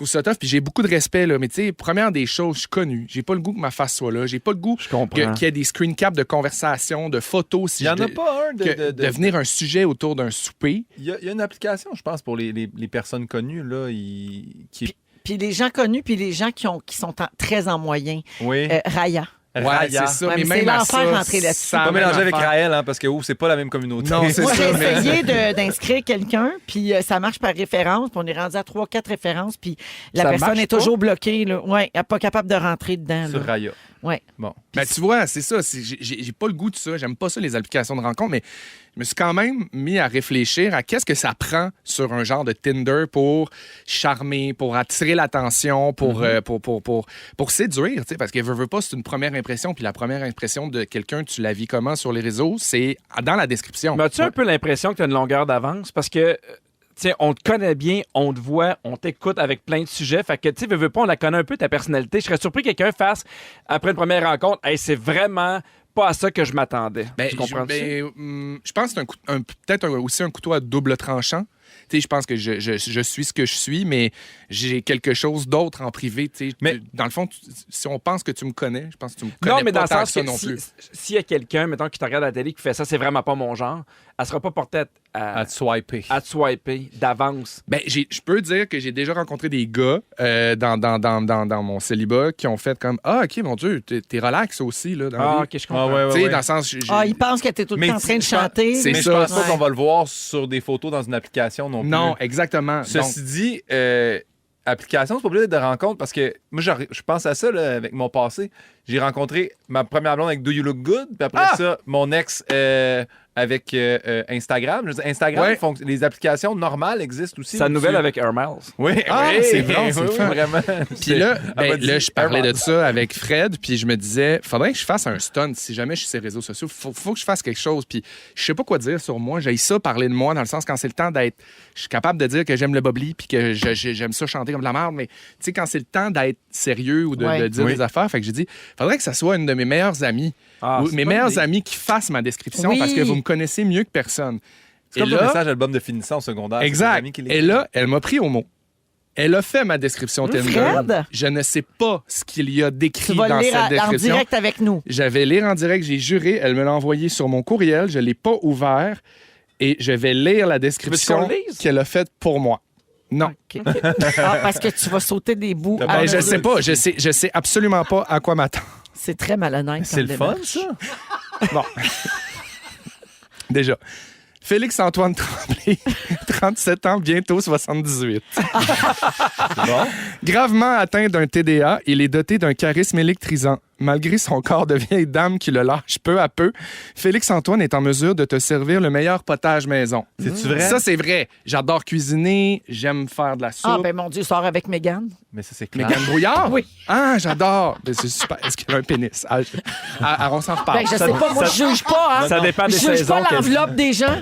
ça tough. Puis j'ai beaucoup de respect, là. Mais tu sais, première des choses, je suis connu. J'ai pas le goût que ma face soit là. J'ai pas le goût qu'il y ait des screen caps de conversation, de photos. Si Il n'y en a pas un de devenir un sujet autour d'un souper. Il y a une application, je pense, pour les personnes connues, là, qui... Puis les gens connus, puis les gens qui sont très en moyen. Oui. Raya. Ouais, Raya. c'est ça. Ouais, mais mais c'est même à l'enfer ça, rentrer là-dessus. ça Pas amène mélanger à avec faire- Raël, hein, parce que c'est pas la même communauté. Non, c'est Moi, ça. j'ai mais- essayé d'inscrire quelqu'un, puis ça marche par référence, puis on est rendu à 3-4 références, puis la Ça personne marche est pas? toujours bloquée. Là. Ouais, elle n'est pas capable de rentrer dedans. Sur Là. Raya. Ouais. Bon. Ben, tu vois, c'est ça. J'ai pas le goût de ça. J'aime pas ça, les applications de rencontre, mais je me suis quand même mis à réfléchir à qu'est-ce que ça prend sur un genre de Tinder pour charmer, pour attirer l'attention, pour séduire, tu sais, parce que veut pas, c'est une première impression, puis la première impression de quelqu'un, tu la vis comment sur les réseaux, c'est dans la description. Mais as-tu un peu l'impression que tu as une longueur d'avance? Parce que, tu sais, on te connaît bien, on te voit, on t'écoute avec plein de sujets. Fait que, tu sais, veux pas, on la connaît un peu, ta personnalité. Je serais surpris que quelqu'un fasse, après une première rencontre, hey, c'est vraiment pas à ça que je m'attendais. Tu comprends ça? Je pense que c'est peut-être aussi un couteau à double tranchant. Tu sais, je pense que je suis ce que je suis, mais j'ai quelque chose d'autre en privé. Tu sais. Mais- Dans le fond, si on pense que tu me connais, je pense que tu me connais Non, mais pas dans le tant sens que ça que non plus. s'il y a quelqu'un, mettons, qui te regarde à la télé qui fait ça, c'est vraiment pas mon genre, elle sera pas portée À te swiper. à te swiper d'avance. Ben, je peux dire que j'ai déjà rencontré des gars dans mon célibat qui ont fait comme Ah, OK, mon Dieu, t'es relax aussi. Là, dans la vie. OK, je comprends. Ah, ouais, Tu sais, ouais. dans le sens. Ah, il pense que tu es tout le Mais temps en train de tu- chanter. c'est Mais je ça. pense pas Ouais. qu'on va le voir sur des photos dans une application non plus. Non, exactement. Ceci Donc, dit, application, c'est pas obligé de rencontre parce que moi, je pense à ça là, avec mon passé. J'ai rencontré ma première blonde avec Do You Look Good, puis après ça, mon ex avec Instagram. Je veux dire, Instagram, les applications normales existent aussi. Sa nouvelle avec Air Miles. Oui, c'est bon, c'est oui, fun. vraiment. Puis là, je parlais de ça avec Fred, puis je me disais, faudrait que je fasse un stunt si jamais je suis sur les réseaux sociaux. Faut que je fasse quelque chose. Puis je sais pas quoi dire sur moi. J'ai ça parler de moi dans le sens quand c'est le temps d'être. Je suis capable de dire que j'aime le bobli puis que j'aime ça chanter comme de la merde, mais tu sais, quand c'est le temps d'être sérieux ou de dire des affaires, fait que j'ai dit, faudrait que ça soit une de mes meilleures amies. Mes meilleurs amis qui fassent ma description parce que vous me connaissez mieux que personne. C'est comme le message album de finissant au secondaire. Exact. Et là, elle m'a pris au mot. Elle a fait ma description Tinder. Fred? Je ne sais pas ce qu'il y a d'écrit Tu vas dans le lire cette description. en direct avec nous. J'avais lire en direct, j'ai juré. Elle me l'a envoyé sur mon courriel. Je ne l'ai pas ouvert. Et je vais lire la description qu'elle a faite pour moi. Non. Okay. Parce que tu vas sauter des bouts. Je sais pas. Je sais absolument pas à quoi m'attendre. C'est très malhonnête. C'est le fun, ça? Bon. Déjà. Félix-Antoine Tremblay, 37 ans, bientôt 78. Bon. Gravement atteint d'un TDA, il est doté d'un charisme électrisant. Malgré son corps de vieille dame qui le lâche peu à peu, Félix-Antoine est en mesure de te servir le meilleur potage maison. C'est-tu vrai? Ça, c'est vrai. J'adore cuisiner, j'aime faire de la soupe. Ah, ben mon Dieu, sors avec Mégane. Mais ça, c'est clair. Mégane Brouillard? Oui. Ah, j'adore. Ben, c'est super. Est-ce qu'il a un pénis? On s'en reparle. Ben, je sais pas, moi, je juge pas. Hein? Ça dépend des Je juge saisons. pas l'enveloppe des gens.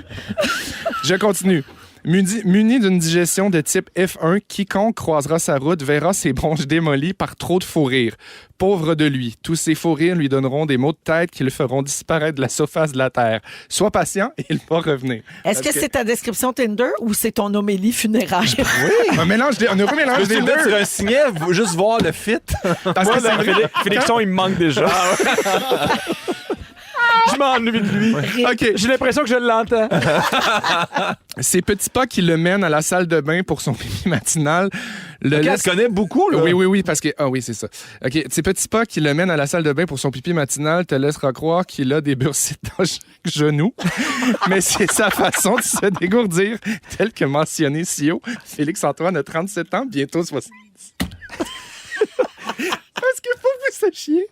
Je continue. Muni d'une digestion de type F1, quiconque croisera sa route verra ses bronches démolies par trop de faux rires. Pauvre de lui, tous ces faux rires lui donneront des maux de tête qui le feront disparaître de la surface de la Terre. Sois patient et il va revenir. Est-ce que c'est ta description Tinder ou c'est ton homélie funéraire? Oui! Un mélange un heureux mélange des Tu deux. sur un signet, juste voir le fit. Parce que c'est vrai. Félixon, il me manque déjà. Je m'ennuie de lui. OK. J'ai l'impression que je l'entends. Ces petits pas qui le mènent à la salle de bain pour son pipi matinal le Elle laissent... se connaît beaucoup, là. Oui, parce que... Ah oui, c'est ça. OK. Ces petits pas qui le mènent à la salle de bain pour son pipi matinal te laissera croire qu'il a des bursites dans chaque genou. Mais c'est sa façon de se dégourdir, tel que mentionné si haut. Félix-Antoine a 37 ans, bientôt 70. Parce qu'il faut que vous sachiez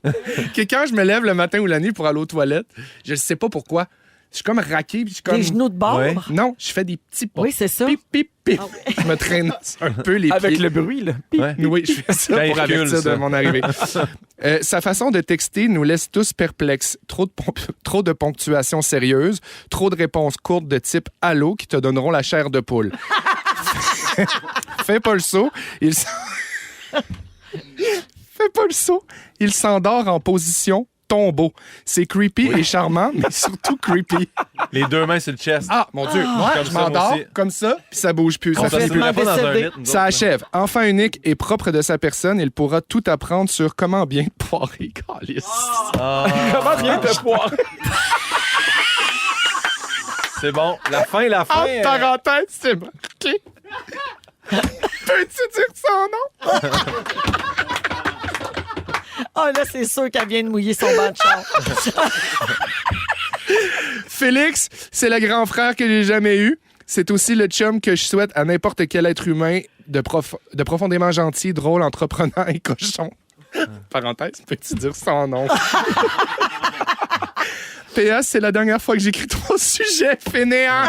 que quand je me lève le matin ou la nuit pour aller aux toilettes, je ne sais pas pourquoi. Je suis comme raqué. Puis je suis comme... Des genoux de bord? Ouais. Non, je fais des petits pas. Oui, c'est ça. Pip, pip, pip. Je me traîne un peu les Avec pieds. le bruit, là. Pip. Ouais. Oui, je fais ça Quand pour il recule, avertir de ça. mon arrivée. Sa façon de texter nous laisse tous perplexes. Trop de ponctuation sérieuse, trop de réponses courtes de type « Allô » qui te donneront la chair de poule. Fais pas le saut. Fais pas le saut. Il s'endort en position tombeau. C'est creepy et charmant, mais surtout creepy. Les deux mains sur le chest. Ah, mon Dieu. Moi, Comme je ça, moi m'endors aussi. comme ça, puis ça bouge plus. On Ça fait s'assurerait pas dans un décédé. lit, nous ça autres, achève. Enfant unique et propre de sa personne, il pourra tout apprendre sur comment bien poirer. Calice. Comment bien te poire? C'est bon. La fin. En parenthèse, c'est marqué. Peux-tu dire son nom? Ah, là, c'est sûr qu'elle vient de mouiller son banc de char. Félix, c'est le grand frère que j'ai jamais eu. C'est aussi le chum que je souhaite à n'importe quel être humain de profondément gentil, drôle, entreprenant et cochon. Parenthèse, peux-tu dire son nom? PS, c'est la dernière fois que j'écris ton sujet, fainéant.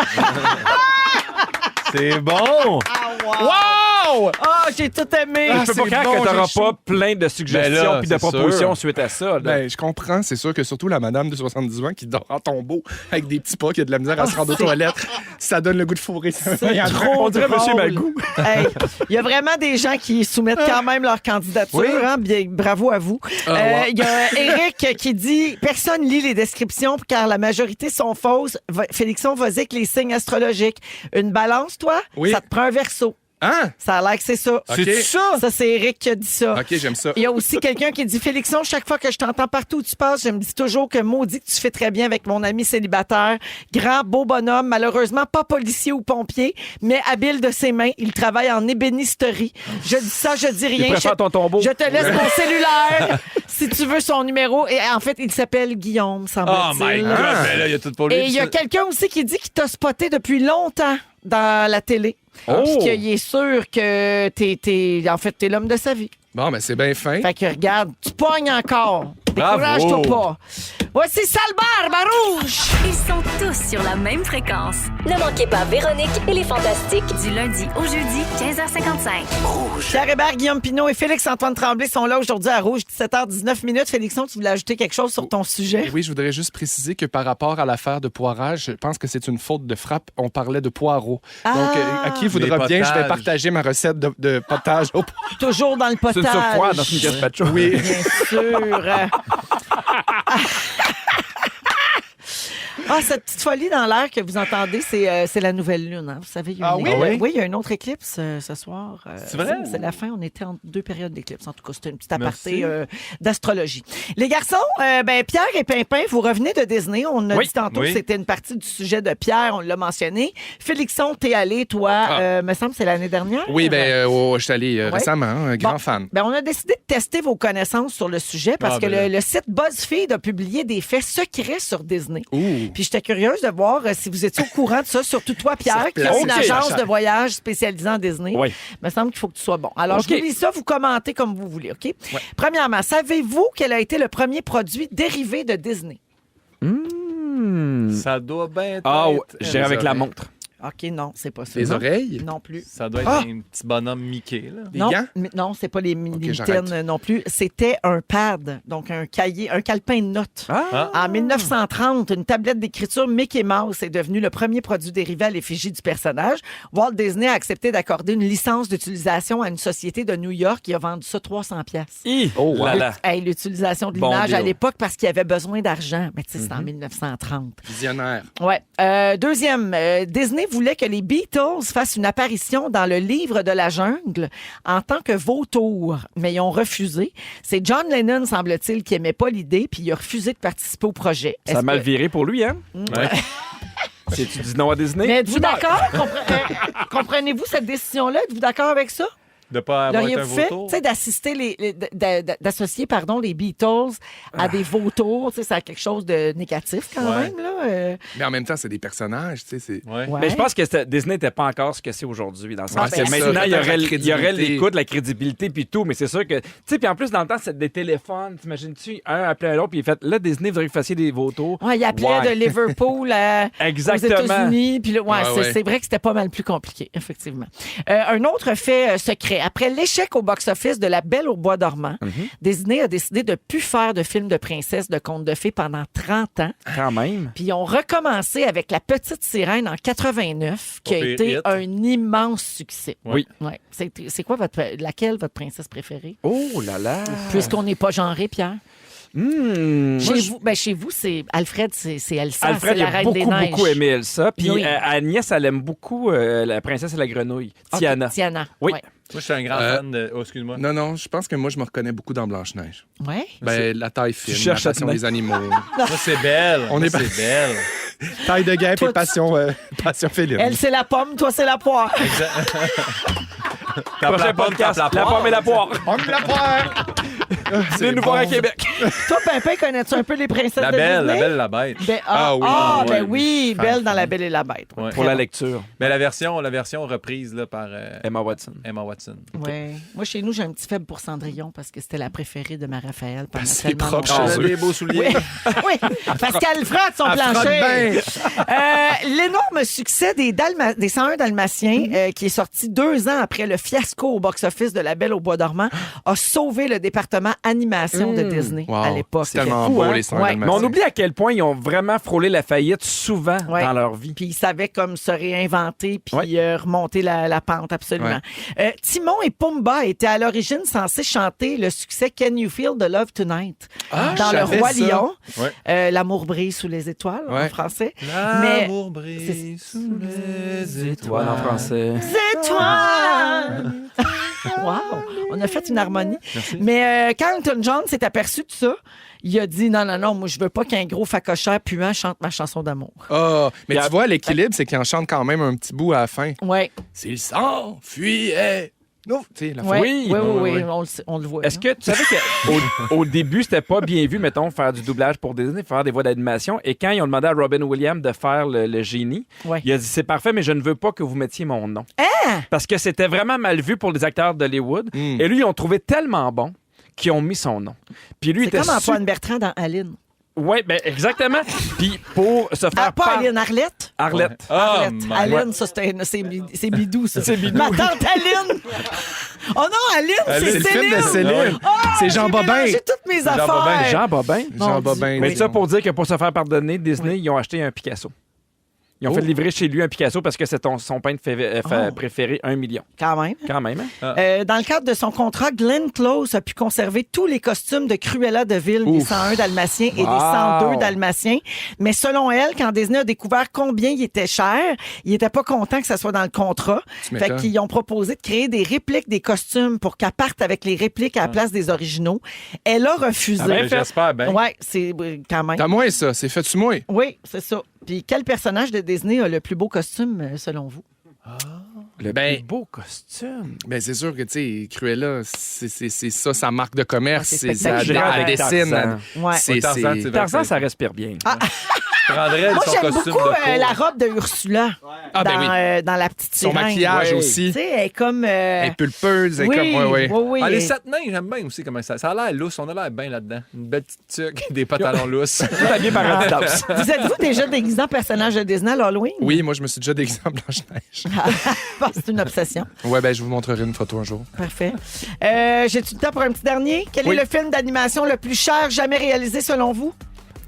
C'est bon. Wow! Ah, j'ai tout aimé. Je peux pas c'est croire bon, que t'auras j'ai pas chaud. plein de Ben suggestions là, puis de c'est propositions sûr. suite à ça. là. Ben, je comprends. C'est sûr que surtout la madame de 70 ans qui dort en tombeau avec des petits pas qui a de la misère à se rendre aux toilettes, ça donne le goût de fourrer. C'est On dirait drôle. Monsieur Magou. Hey, il y a vraiment des gens qui soumettent quand même leur candidature. Oui. Hein? Bien, bravo à vous. wow. Il y a Eric qui dit « Personne lit les descriptions car la majorité sont fausses. Félixon, vas-y avec les signes astrologiques. Une balance, toi? Oui. Ça te prend un verso. Hein? Ça a l'air que c'est ça. OK. C'est ça? Ça, c'est Eric qui a dit ça. OK, j'aime ça. Il y a aussi quelqu'un qui dit Félixon, chaque fois que je t'entends partout où tu passes, je me dis toujours que maudit que tu fais très bien avec mon ami célibataire. Grand, beau bonhomme, malheureusement pas policier ou pompier, mais habile de ses mains. Il travaille en ébénisterie. Je dis ça, je dis rien. Il préfère ton tombeau. Je te laisse mon cellulaire si tu veux son numéro. Et en fait, il s'appelle Guillaume, Oh semble-t-il. my God. Ben là, il y a tout pour lui. Et il y a quelqu'un aussi qui dit qu'il t'a spoté depuis longtemps. dans la télé. Oh! Puis qu'il est sûr que t'es l'homme de sa vie. Bon, ben c'est bien fin. Fait que regarde, tu pognes encore. Bravo. Décourage-toi pas. Voici Sale Barbe à Rouge. Ils sont tous sur la même fréquence. Ne manquez pas Véronique et les Fantastiques. Du lundi au jeudi, 15h55. Pierre Hébert, Guillaume Pinault et Félix-Antoine Tremblay sont là aujourd'hui à Rouge, 17h19. Félixon, tu voulais ajouter quelque chose sur ton sujet? Et oui, je voudrais juste préciser que par rapport à l'affaire de poirage, je pense que c'est une faute de frappe. On parlait de poireaux. Donc, à qui voudra Les bien, je vais potages. partager ma recette de potage au poireau. Toujours dans le C'est une potage. soupe froide dans une gazpacho. Oui. Bien sûr. Ah, cette petite folie dans l'air que vous entendez, c'est la nouvelle lune. Hein? Vous savez, il y a Ah une oui? éclipse. Ah oui? Oui, il y a une autre éclipse ce soir. C'est vrai? C'est la fin. On était en 2 périodes d'éclipse. En tout cas, c'était une petite Merci. aparté d'astrologie. Les garçons, Pierre et Pimpin, vous revenez de Disney. On a Oui. dit tantôt Oui. que c'était une partie du sujet de Pierre. On l'a mentionné. Félixon, t'es allé, toi, me semble que c'est l'année dernière. Oui, je suis allé récemment, un grand Bon. fan. Ben, on a décidé de tester vos connaissances sur le sujet parce que le site BuzzFeed a publié des faits secrets sur Disney. Ouh. Puis j'étais curieuse de voir si vous étiez au courant de ça, surtout toi, Pierre, qui a une Ok. agence de voyage spécialisée en Disney. Oui. Il me semble qu'il faut que tu sois bon. Alors, Ok. je vous lis ça, vous commentez comme vous voulez, OK? Premièrement, savez-vous quel a été le premier produit dérivé de Disney? Ça doit bien être. Ah, ouais, j'irai avec la oreilles. montre. OK, non, c'est pas ça. Les Non. oreilles? Non plus. Ça doit être un petit bonhomme Mickey, là. Des Non, gants? mais non, c'est pas les mitaines j'arrête. non plus. C'était un pad, donc un cahier, un calepin de notes. Ah. En 1930, une tablette d'écriture Mickey Mouse est devenue le premier produit dérivé à l'effigie du personnage. Walt Disney a accepté d'accorder une licence d'utilisation à une société de New York qui a vendu ça 300 pièces. Oh là là. Hey, l'utilisation de Bon l'image à deal. l'époque parce qu'il avait besoin d'argent. Mais tu sais, c'était en 1930. Visionnaire. Ouais. Deuxième, Disney voulait que les Beatles fassent une apparition dans le livre de la jungle en tant que vautours, mais ils ont refusé. C'est John Lennon, semble-t-il, qui aimait pas l'idée, puis il a refusé de participer au projet. Ça a mal viré pour lui, hein? Ouais. Si tu dis non à Disney. Mais êtes-vous tu meurs. d'accord? Comprenez-vous cette décision-là? Êtes-vous d'accord avec ça? De pas avoir été un L'auriez-vous fait? vautour. Tu sais, d'assister d'associer, les Beatles à des vautours, tu sais, ça a quelque chose de négatif quand Ouais. même, là. Mais en même temps, c'est des personnages, tu sais. C'est... Ouais. Ouais. Mais je pense que Disney n'était pas encore ce que c'est aujourd'hui. Dans le sens Ouais, que c'est ça. maintenant, il y aurait, La il y aurait crédibilité. l'écoute, la crédibilité, puis tout. Mais c'est sûr que. Tu sais, puis en plus, dans le temps, c'était des téléphones. T'imagines-tu, un appelait l'autre, puis il fait là, Disney voudrait que vous fassiez des vautours. Ouais, il appelait Ouais. de Liverpool aux Exactement. États-Unis. Puis là, Ouais, ouais. c'est vrai que c'était pas mal plus compliqué, effectivement. Un autre fait secret. Après l'échec au box-office de La Belle au bois dormant, Disney a décidé de plus faire de films de princesses, de contes de fées pendant 30 ans. Quand même. Puis ils ont recommencé avec La Petite Sirène en 89, qui a Pas pire été hit. un immense succès. Oui. Ouais. C'est quoi laquelle votre princesse préférée? Oh là là. Puisqu'on n'est pas genré, Pierre. Chez vous, c'est Alfred, c'est Elsa, Alfred, c'est il la a Reine des Neiges. beaucoup aimé Elsa. Puis Oui. Agnès, elle aime beaucoup La princesse et la grenouille. Ok, Tiana. Tiana. Oui. Ouais. Moi, je suis un grand fan de. Oh, excuse-moi. Non, je pense que moi, je me reconnais beaucoup dans Blanche-Neige. Ouais. Ben, la taille fine, la cherches passion à te des animaux. Moi, c'est belle. On Moi, est pas- c'est belle. Taille de guêpe Toi, et passion féline. Elle, c'est la pomme, toi, c'est la poire. Prochain podcast, la pomme et la poire. On me la poire! C'est nous voir à Québec. Toi, Pimpin, connais-tu un peu les princesses La de belle, Disney? la belle, la bête. Ben, Ah oui. ben Ouais, oui, Fan, Belle dans fan. La Belle et la Bête. Ouais. Pour la lecture, Mais la version reprise là, par Emma Watson. Emma Watson. Ouais. Moi, chez nous, j'ai un petit faible pour Cendrillon parce que c'était la préférée de ma Raphaël pendant c'est tellement propre longtemps. chez eux. Des beaux souliers. Oui, parce qu'elle frotte son Elle frotte plancher. bien. L'énorme succès des 101 Dalmatiens, qui est sorti 2 ans après le fiasco au box-office de La Belle au bois dormant, a sauvé le département animation de Disney Wow. à l'époque. C'est tellement C'était fou, beau, hein? les 100 Ouais. Dalmatiens. Mais on oublie à quel point ils ont vraiment frôlé la faillite souvent Ouais. dans leur vie. Puis ils savaient comme se réinventer puis Ouais. remonter la pente, absolument. Timon et Pumba étaient à l'origine censés chanter le succès Can You Feel the Love Tonight dans je Le savais Roi ça. Lion. Ouais. L'amour brille sous les étoiles en Ouais. français. L'amour brille sous les étoiles. en français. Étoiles! Wow! On a fait une harmonie. Mais quand Elton John s'est aperçu de ça, il a dit non, moi je veux pas qu'un gros facochère puant chante ma chanson d'amour. Ah, mais Il y a- tu vois, l'équilibre, c'est qu'il en chante quand même un petit bout à la fin. Ouais. S'il s'enfuyait Tu sais, la Oui, Oui. oui, on le voit. Est-ce que tu savais qu'au début, c'était pas bien vu, mettons, faire du doublage pour Disney, faire des voix d'animation, et quand ils ont demandé à Robin Williams de faire le génie, Ouais. il a dit c'est parfait, mais je ne veux pas que vous mettiez mon nom. Hein? Parce que c'était vraiment mal vu pour les acteurs d'Hollywood. Et lui, ils ont trouvé tellement bon qu'ils ont mis son nom. Puis lui, il C'est était comme Antoine Bertrand dans Aline. Oui, ben exactement. Puis pour se faire Ah, pas Aline, Arlette? Arlette. Arlette. my Aline, ça, c'est Bidou, ça. C'est Bidou. Ma tante Aline! Oh non, Aline, C'est c'est le film de Céline! Céline. Ah, C'est Jean j'ai Bobin. mélangé toutes mes affaires. Bobin. Jean Bobin. Mon Jean Dieu. Bobin. Mais oui. ça pour dire que pour se faire pardonner, Disney, ils ont acheté un Picasso. Ils ont fait livrer chez lui un Picasso parce que c'est son peintre préféré, 1 million. Quand même. Quand même, hein? Dans le cadre de son contrat, Glenn Close a pu conserver tous les costumes de Cruella de Vil, des 101 Dalmatiens et des 102 Dalmatiens. Mais selon elle, quand Disney a découvert combien il était cher, il n'était pas content que ça soit dans le contrat. Tu Fait m'étonnes. qu'ils ont proposé de créer des répliques des costumes pour qu'elle parte avec les répliques à la place des originaux. Elle a refusé. Ah ben, J'espère bien. Ouais, c'est quand même. T'as moins ça, c'est fait-tu moi? Oui, c'est ça. Puis quel personnage de Disney a le plus beau costume, selon vous? Le Ben- plus beau costume. Ben c'est sûr que, tu sais, Cruella, c'est ça, sa marque de commerce. Ah, c'est c'est ça, spectaculaire. elle dessine. Tarzan. Ouais. C'est- Tarzan, c'est- c'est vrai. Tarzan, ça respire bien. Je prendrais Moi, son j'aime costume beaucoup de peau. la robe de Ursula Ah, ben dans, oui. dans La Petite Son Sirène. maquillage Tu aussi. sais, elle est comme... Elle est pulpeuse, elle est oui, comme. Ouais. oui. Ah, les elle- satinins, j'aime bien aussi comment ça a l'air lousse. On a l'air bien là-dedans. Une belle petite tuque, des pantalons lousses. Tout habillé par Adidas. Vous êtes-vous déjà déguisé en personnage de Disney à l'Halloween? Oui, moi, je me suis déjà déguisé en Blanche-Neige. Bon, c'est une obsession. Ouais, ben, je vous montrerai une photo un jour. Parfait. J'ai-tu le temps pour un petit dernier? Quel Oui. est le film d'animation le plus cher jamais réalisé selon vous?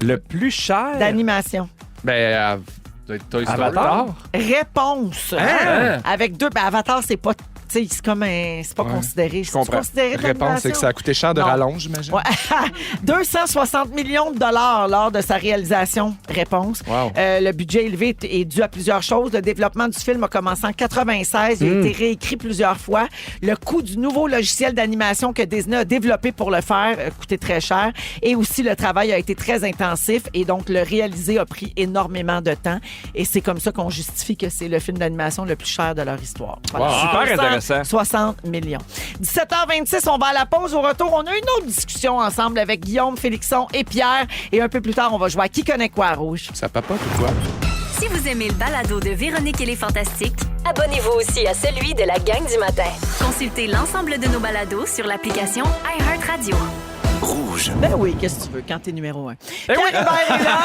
Le plus cher. D'animation. Ben, Ça doit être Toy Story. Avatar. Réponse. Hein? Avec deux. Ben, Avatar, c'est pas... Tu sais, c'est comme un... C'est pas Ouais. considéré. Je comprends. considéré de réponse, c'est que ça a coûté cher de Non. rallonge, j'imagine. Ouais. 260 millions de dollars lors de sa réalisation. Réponse. Wow. Le budget élevé est dû à plusieurs choses. Le développement du film a commencé en 96. Il a été réécrit plusieurs fois. Le coût du nouveau logiciel d'animation que Disney a développé pour le faire a coûté très cher. Et aussi, le travail a été très intensif. Et donc, le réaliser a pris énormément de temps. Et c'est comme ça qu'on justifie que c'est le film d'animation le plus cher de leur histoire. Voilà. Wow. Super intéressant. 60 millions. 17h26, on va à la pause. Au retour, on a une autre discussion ensemble avec Guillaume, Félixon et Pierre. Et un peu plus tard, on va jouer à Qui connaît quoi à Rouge. Ça papote ou quoi? Si vous aimez le balado de Véronique et les Fantastiques, Abonnez-vous aussi à celui de la gang du matin. consultez l'ensemble de nos balados sur l'application iHeartRadio. Ben oui, qu'est-ce que tu veux quand t'es numéro 1. Eh oui. Pierre Hébert est là.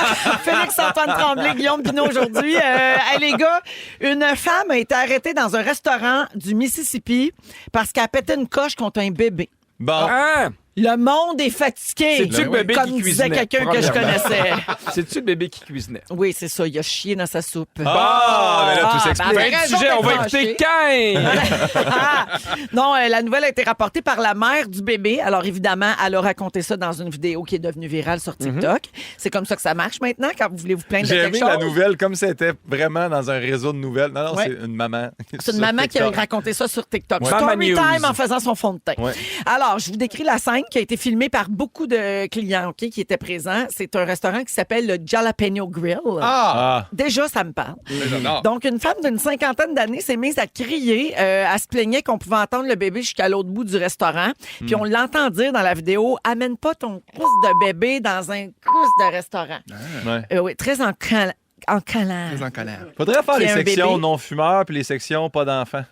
Félix-Antoine Tremblay, Guillaume Pinot aujourd'hui. Hey, les gars, une femme a été arrêtée dans un restaurant du Mississippi parce qu'elle a pété une coche contre un bébé. Bon. Ah! Le monde est fatigué. C'est-tu le bébé Comme qui disait cuisinait, quelqu'un que je premièrement? connaissais. C'est-tu le bébé qui cuisinait? Oui, c'est ça. Il a chié dans sa soupe. Ah, mais là, tout s'explique. ben, Fin de raison sujet, on va d'être écouter fâché. Cain! Ah! Non, la nouvelle a été rapportée par la mère du bébé. Alors, évidemment, elle a raconté ça dans une vidéo qui est devenue virale sur TikTok. C'est comme ça que ça marche maintenant, quand vous voulez vous plaindre de J'ai quelque aimé chose. la nouvelle comme c'était vraiment dans un réseau de nouvelles. Non, Ouais. c'est une maman. C'est une sur maman qui a TikTok. raconté ça sur TikTok. Ouais. Story Mama News. time en faisant son fond de teint. Ouais. Alors, je vous décris la scène qui a été filmée par beaucoup de clients ok, qui étaient présents. C'est un restaurant qui s'appelle le Jalapeno Grill. Ah! Déjà, ça me parle. J'adore. Donc, une femme d'une 50aine d'années s'est mise à crier. Elle se plaignait qu'on pouvait entendre le bébé jusqu'à l'autre bout du restaurant. Puis on l'entend dire dans la vidéo, « Amène pas ton cousse de bébé dans un cousse de restaurant. Ouais. Oui, très en colère. Très en colère. Faudrait faire Puis les un sections bébé. non-fumeurs puis les sections pas d'enfants.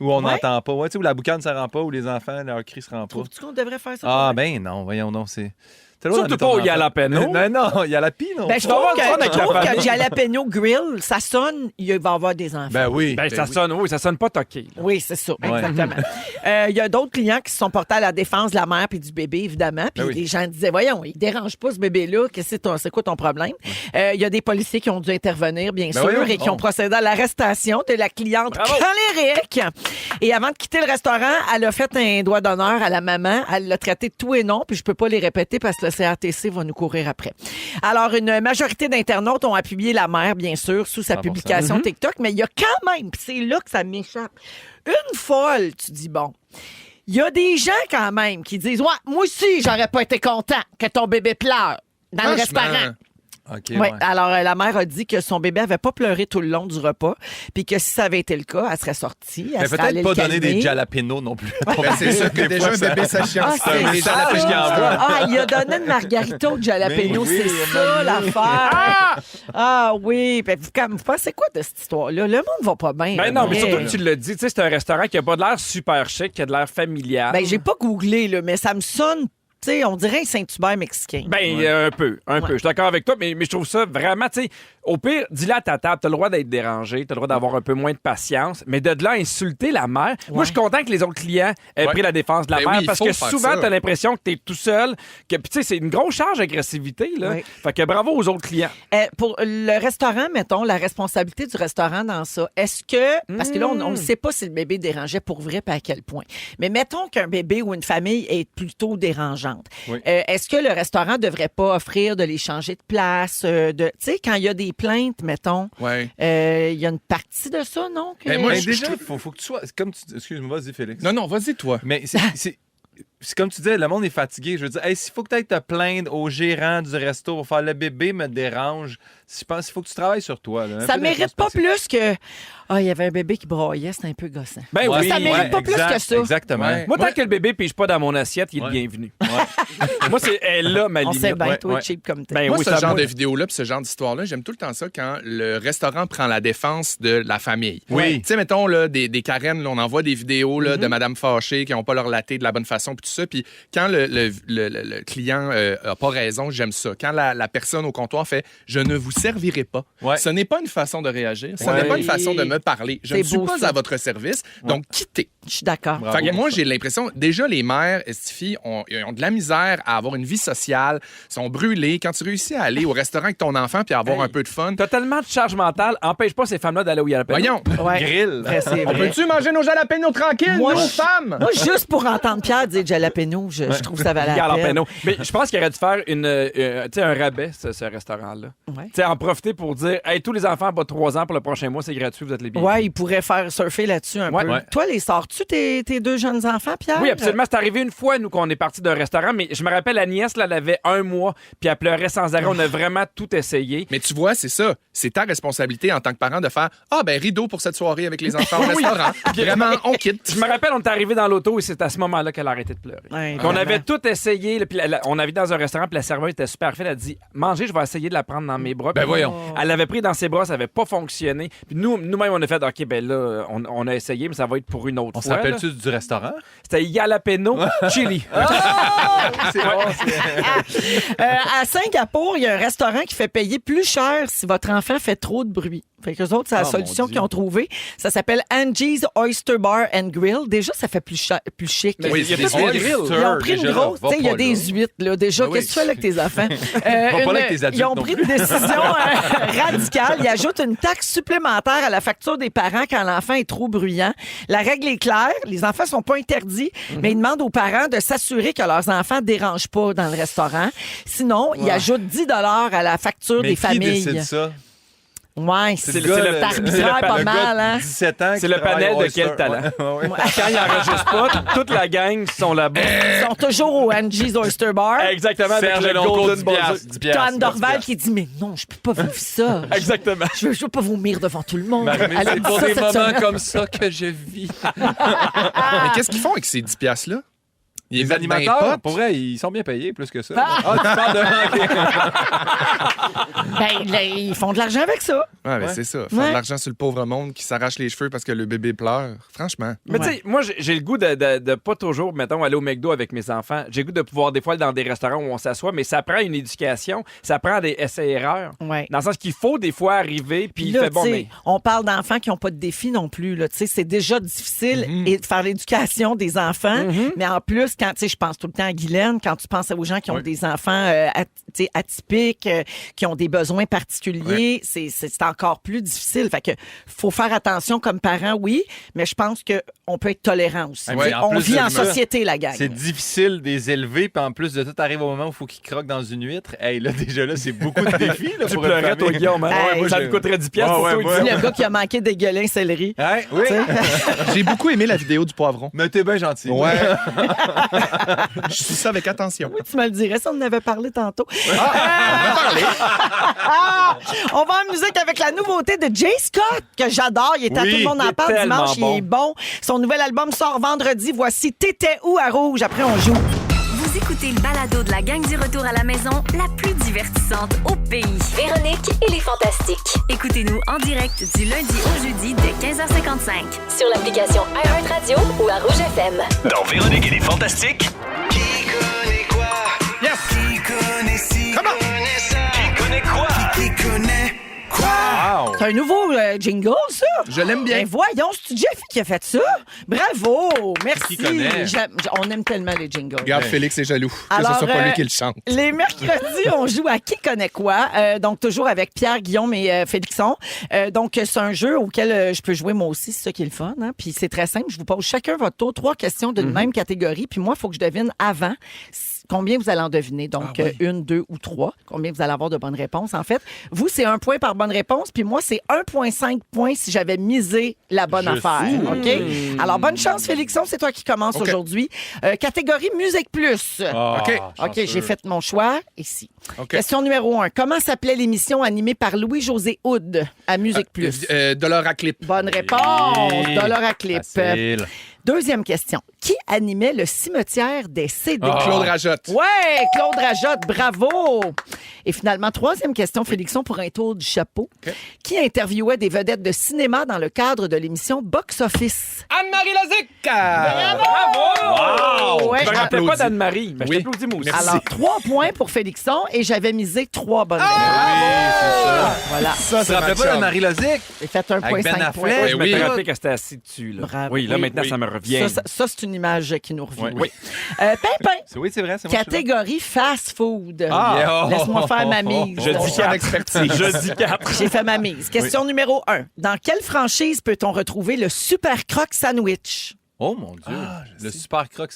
Où on Ouais. n'entend pas. Ouais, tu sais, où la boucane ne se rend pas, où les enfants, leur cri se rend pas. Trouves-tu qu'on devrait faire ça? Ah, pour vrai? ben non, voyons non, c'est. T'as Surtout pas au Jalapeno. Non, non, il y a la pie, non? Ben, je va trouve avoir du fun avec que, la famille. Jalapeno Grill, ça sonne, il va y avoir des enfants. Ben oui. Ben, ça sonne, oui, ça sonne pas toqué. là. Oui, c'est ça, Ouais. exactement. Il y a d'autres clients qui se sont portés à la défense de la mère puis du bébé, évidemment. Puis Ben oui. les gens disaient, voyons, il dérange pas ce bébé-là, c'est quoi ton problème? Il y a des policiers qui ont dû intervenir, bien sûr, voyons. et qui ont procédé à l'arrestation de la cliente Bravo. colérique. Et avant de quitter le restaurant, elle a fait un doigt d'honneur à la maman. Elle l'a traité de tout et non, puis je peux pas les répéter parce que le CRTC va nous courir après. Alors, une majorité d'internautes ont appuyé la mère, bien sûr, sous sa 100%. publication TikTok, mais il y a quand même, puis c'est là que ça m'échappe, une folle, tu dis, bon, il y a des gens quand même qui disent, ouais, moi aussi, j'aurais pas été content que ton bébé pleure dans le Franchement. restaurant. OK, Ouais. ouais. Alors, la mère a dit que son bébé avait pas pleuré tout le long du repas, puis que si ça avait été le cas, elle serait sortie. Elle Mais serait allée peut-être pas le donner calmer. des jalapenos non plus. Ben, c'est sûr que Des déjà fois, un ça- bébé, ça chie en Ah, steak. c'est des ça. jalapenos qui envoient. Ah, il a donné une margarita au jalapeno, Mais oui, c'est ça l'affaire. Ah oui, ben, vous pensez quoi de cette histoire-là? Le monde va pas bien. Ben non, mais vrai. surtout que tu l'as dit, tu sais, c'est un restaurant qui a pas de l'air super chic, qui a de l'air familial. Ben, j'ai pas googlé, là, mais ça me sonne, tu sais, on dirait un Saint-Hubert mexicain. Ben, un peu. Je suis d'accord avec toi, mais je trouve ça vraiment, tu sais, au pire, dis-le à ta table, t'as le droit d'être dérangé, t'as le droit d'avoir un peu moins de patience, mais de là à insulter la mère. Moi, je suis content que les autres clients aient pris la défense de la Ben mère oui, il parce faut que faire souvent, ça. t'as l'impression que t'es tout seul, que, puis tu sais, c'est une grosse charge d'agressivité, là. Oui. Fait que bravo aux autres clients. Pour le restaurant, mettons, la responsabilité du restaurant dans ça, est-ce que... Parce que là, on ne sait pas si le bébé dérangeait pour vrai, pas à quel point. Mais mettons qu'un bébé ou une famille est plutôt dérangeante. Oui. Est-ce que le restaurant devrait pas offrir de les changer de place? Tu sais, quand il y a des plaintes, mettons, Ouais. il y a une partie de ça, non? Que... Ben, moi, Mais je déjà, trouve- faut que tu sois. Comme tu... Excuse-moi, vas-y, Félix. Non, vas-y, toi. Mais c'est comme tu disais, le monde est fatigué. Je veux dire, hey, s'il faut que tu ailles te plaindre au gérant du resto pour faire le bébé me dérange, je pense qu'il faut que tu travailles sur toi. Là. Un Ça peu mérite pas d'introspection. plus que... Ah, il y avait un bébé qui broyait, c'est un peu gossant. Ben oui, ça mérite pas plus exact, que ça. Exactement. Ouais. Moi, tant que le bébé pige pas dans mon assiette, il est Ouais. le bienvenu. Moi, elle est là, ma On limite. sait bien, ouais, toi, ouais. cheap comme t'es. Ben Moi, oui, ce ça, genre moi- de vidéo-là puis ce genre d'histoire-là, j'aime tout le temps ça quand le restaurant prend la défense de la famille. Oui. Tu sais, mettons, là, des carènes, là, on envoie des vidéos là, de madame fâchée qui n'ont pas leur latte de la bonne façon puis tout ça. Puis quand le client a pas raison, j'aime ça. Quand la personne au comptoir fait « je ne vous servirai pas Ouais. ce n'est pas une façon de réagir, ce Ouais. n'est pas une façon de me parler. Je C'est ne suis beau, pas ça. à votre service, donc quittez. Je suis d'accord. Bravo. Fait que moi, j'ai l'impression, déjà, les mères, Estifi, ont de la misère à avoir une vie sociale, sont brûlées. Quand tu réussis à aller au restaurant avec ton enfant puis à avoir Hey. un peu de fun, T'as tellement de charge mentale, empêche pas ces femmes-là d'aller où il y a la peine. voyons. Ouais. Grill. Vrai, c'est On vrai. peut-tu manger nos jalapenos tranquilles, Moi, nous, je- femmes? Moi, juste pour entendre Pierre dire jalapeno, je trouve que ça valait la peine. Jalapeno. Mais je pense qu'il aurait dû faire tu sais, un rabais, ce restaurant-là. Ouais. Tu sais, en profiter pour dire, hey, tous les enfants à bas de 3 ans pour le prochain mois, c'est gratuit, vous êtes les bienvenus. Ouais, il pourrait faire surfer là-dessus un Ouais. peu. Ouais. Toi, les sors-tu tes deux jeunes enfants, Pierre? Oui, absolument. C'est arrivé une fois, nous, qu'on est parti d'un restaurant, mais je me rappelle, la nièce, là, elle avait 1 mois, puis elle pleurait sans arrêt. On a vraiment tout essayé. Mais tu vois, c'est ça. C'est ta responsabilité en tant que parent de faire « Ah, ben, rideau pour cette soirée avec les enfants au restaurant. » Vraiment, on quitte. Je me rappelle, on est arrivé dans l'auto et c'est à ce moment-là qu'elle a arrêté de pleurer. Ouais, Puis on vraiment. avait tout essayé, là, puis on avait dans un restaurant, puis la serveuse était super fine. Elle a dit, mangez, je vais essayer de la prendre dans mes bras. Ben Puis voyons. Elle l'avait pris dans ses bras, ça n'avait pas fonctionné. Puis nous-mêmes, on a fait, OK, ben là, on a essayé, mais ça va être pour une autre On se fois. là. rappelle-tu du restaurant? C'était jalapeno chili. C'est bon, À Singapour, il y a un restaurant qui fait payer plus cher si votre enfant fait trop de bruit. Fait que les autres, c'est la Oh, solution mon Dieu. qu'ils ont trouvée. Ça s'appelle Angie's Oyster Bar and Grill. Déjà, ça fait plus chic. Mais Oui, il y a c'est tous des les grills. Ils ont pris une grosse, tu sais, il y a des huîtres, là. Déjà, Ah oui. qu'est-ce que tu fais là avec tes enfants? pas là avec tes adultes ils ont non pris une décision radicale. Ils ajoutent une taxe supplémentaire à la facture des parents quand l'enfant est trop bruyant. La règle est claire. Les enfants sont pas interdits, mais ils demandent aux parents de s'assurer que leurs enfants ne dérangent pas dans le restaurant. Sinon, ils ajoutent 10 $ à la facture Mais des qui familles. décide ça? Ouais, C'est c'est le- arbitraire pas le gars mal, de hein? 17 ans. C'est qui le travaille panel au de Oyster. quel talent. Ouais. Quand ils n'enregistrent pas, toute la gang sont là-bas. Ils sont toujours au Angie's Oyster Bar. Exactement, avec Serge le Lonco, golden 10 buzzer. piastres, 10 piastres, T'as Anne Dorval 10 qui dit mais non, je peux pas vivre ça. Exactement. Je veux pas vomir devant tout le monde. Mais Elle a c'est dit pour ça des cette moments semaine. comme ça que je vis. Mais qu'est-ce qu'ils font avec ces 10 piastres-là? Ils Les mettent dans les animateurs, potes? pour vrai, ils sont bien payés plus que ça. Ah, tu parles de... Ben, là, ils font de l'argent avec ça. Ouais, mais c'est ça. Faire Ouais. de l'argent sur le pauvre monde qui s'arrache les cheveux parce que le bébé pleure. Franchement. Mais tu sais, moi, j'ai le goût de pas toujours, mettons, aller au McDo avec mes enfants. J'ai le goût de pouvoir, des fois, aller dans des restaurants où on s'assoit, mais ça prend une éducation, ça prend des essais-erreurs. Ouais. Dans le sens qu'il faut, des fois, arriver, puis il là, fait bon, tu sais, mais. on parle d'enfants qui n'ont pas de défi non plus. Là. Tu sais, c'est déjà difficile et de faire l'éducation des enfants. Mais en plus, quand tu sais, je pense tout le temps à Guylaine, quand tu penses aux gens qui ont des enfants tu sais, atypiques, qui ont des besoins particuliers, c'est encore plus difficile. Fait que faut faire attention comme parent, oui, mais je pense qu'on peut être tolérant aussi. Ouais, en On plus vit de en ça, société, la gang. C'est difficile de les élever, puis en plus de tout, arrive au moment où il faut qu'ils croquent dans une huître. Hey, là, déjà, là, c'est beaucoup de défis. Là, Tu pour une pleurais, toi, famille. Guillaume. Hein? Hey, moi, ça j'ai- me coûterait 10 piastres Ouais, pour ouais, toi, moi. Guillaume. Le gars qui a manqué des gueulins céleri. Hey, oui. J'ai beaucoup aimé la vidéo du poivron. Mais t'es bien gentil. Ouais. Je suis ça avec attention. Tu me le dirais si on en avait parlé tantôt. On va parler. On va en musique avec la nouveauté de Jay Scott, que j'adore. Il est à Oui, tout le monde en il est parle tellement dimanche. bon. Il est bon. Son nouvel album sort vendredi. Voici T'étais où à Rouge. Après, on joue. Vous écoutez le balado de la gang du retour à la maison, la plus divertissante au pays. Véronique et les Fantastiques. Écoutez-nous en direct du lundi au jeudi dès 15h55. Sur l'application iHeartRadio ou à Rouge FM. Dans Véronique et les Fantastiques, Qui connaît quoi? Yes. Qui connaît ci? Comment? Connaît ça? qui connaît quoi? Qui connaît quoi? Wow. C'est un nouveau jingle, ça? Je l'aime bien. Ben voyons, c'est Jeff qui a fait ça. Bravo. Merci. Qui connaît? On aime tellement les jingles. Regarde, Félix est jaloux. Que Alors, ce soit pas lui qui le chante. Les mercredis, on joue à Qui connaît quoi? Donc, toujours avec Pierre, Guillaume et Félixon. Donc, c'est un jeu auquel je peux jouer moi aussi. C'est ça qui est le fun. Hein? Puis, c'est très simple. Je vous pose chacun votre tour 3 questions d'une même catégorie. Puis, moi, il faut que je devine avant combien vous allez en deviner. Donc, 1, 2 ou 3. Combien vous allez avoir de bonnes réponses. En fait, vous, c'est 1 point par bonne réponse. Puis, moi, c'est 1,5 points si j'avais misé la bonne affaire. OK? Alors, bonne chance, Félixon. C'est toi qui commence OK. aujourd'hui. Catégorie Musique Plus. OK. OK, j'ai fait mon choix ici. OK. Question numéro 1. Comment s'appelait l'émission animée par Louis-José Hood à Musique Plus? Dollar à clip. Bonne réponse. Dollar à clip. Facile. Deuxième question. Qui animait le cimetière des CD? Claude Rajotte. Ouais, Claude Rajotte, bravo! Et finalement, troisième question, Félixon, pour un tour du chapeau. OK. Qui interviewait des vedettes de cinéma dans le cadre de l'émission Box Office? Anne-Marie Lozic. Bravo! Ouais. Je me rappelais pas J'applaudis. d'Anne-Marie, mais Oui. je t'applaudis moi aussi. Merci. Alors, 3 points pour Félixon et j'avais misé 3 bonnes réponses. Voilà. Ça, Tu te rappelles pas de Marie Lozic? J'ai fait 1,5 Avec Ben points. Affleck? Ouais, je oui. m'étais rappelé qu'elle s'était assise dessus. Là. Bravo. Oui, là, Oui, maintenant, oui. ça me revient. Ça, c'est une image qui nous revient. Oui. Pimpin, Oui, c'est vrai. C'est moi qui suis là. catégorie fast-food. Ah. Laisse-moi faire ma mise. Je dis 4. Je dis 4. J'ai fait ma mise. Question numéro 1. Dans quelle franchise peut-on retrouver le Super Croc Sandwich? Oh mon Dieu. Le super croc.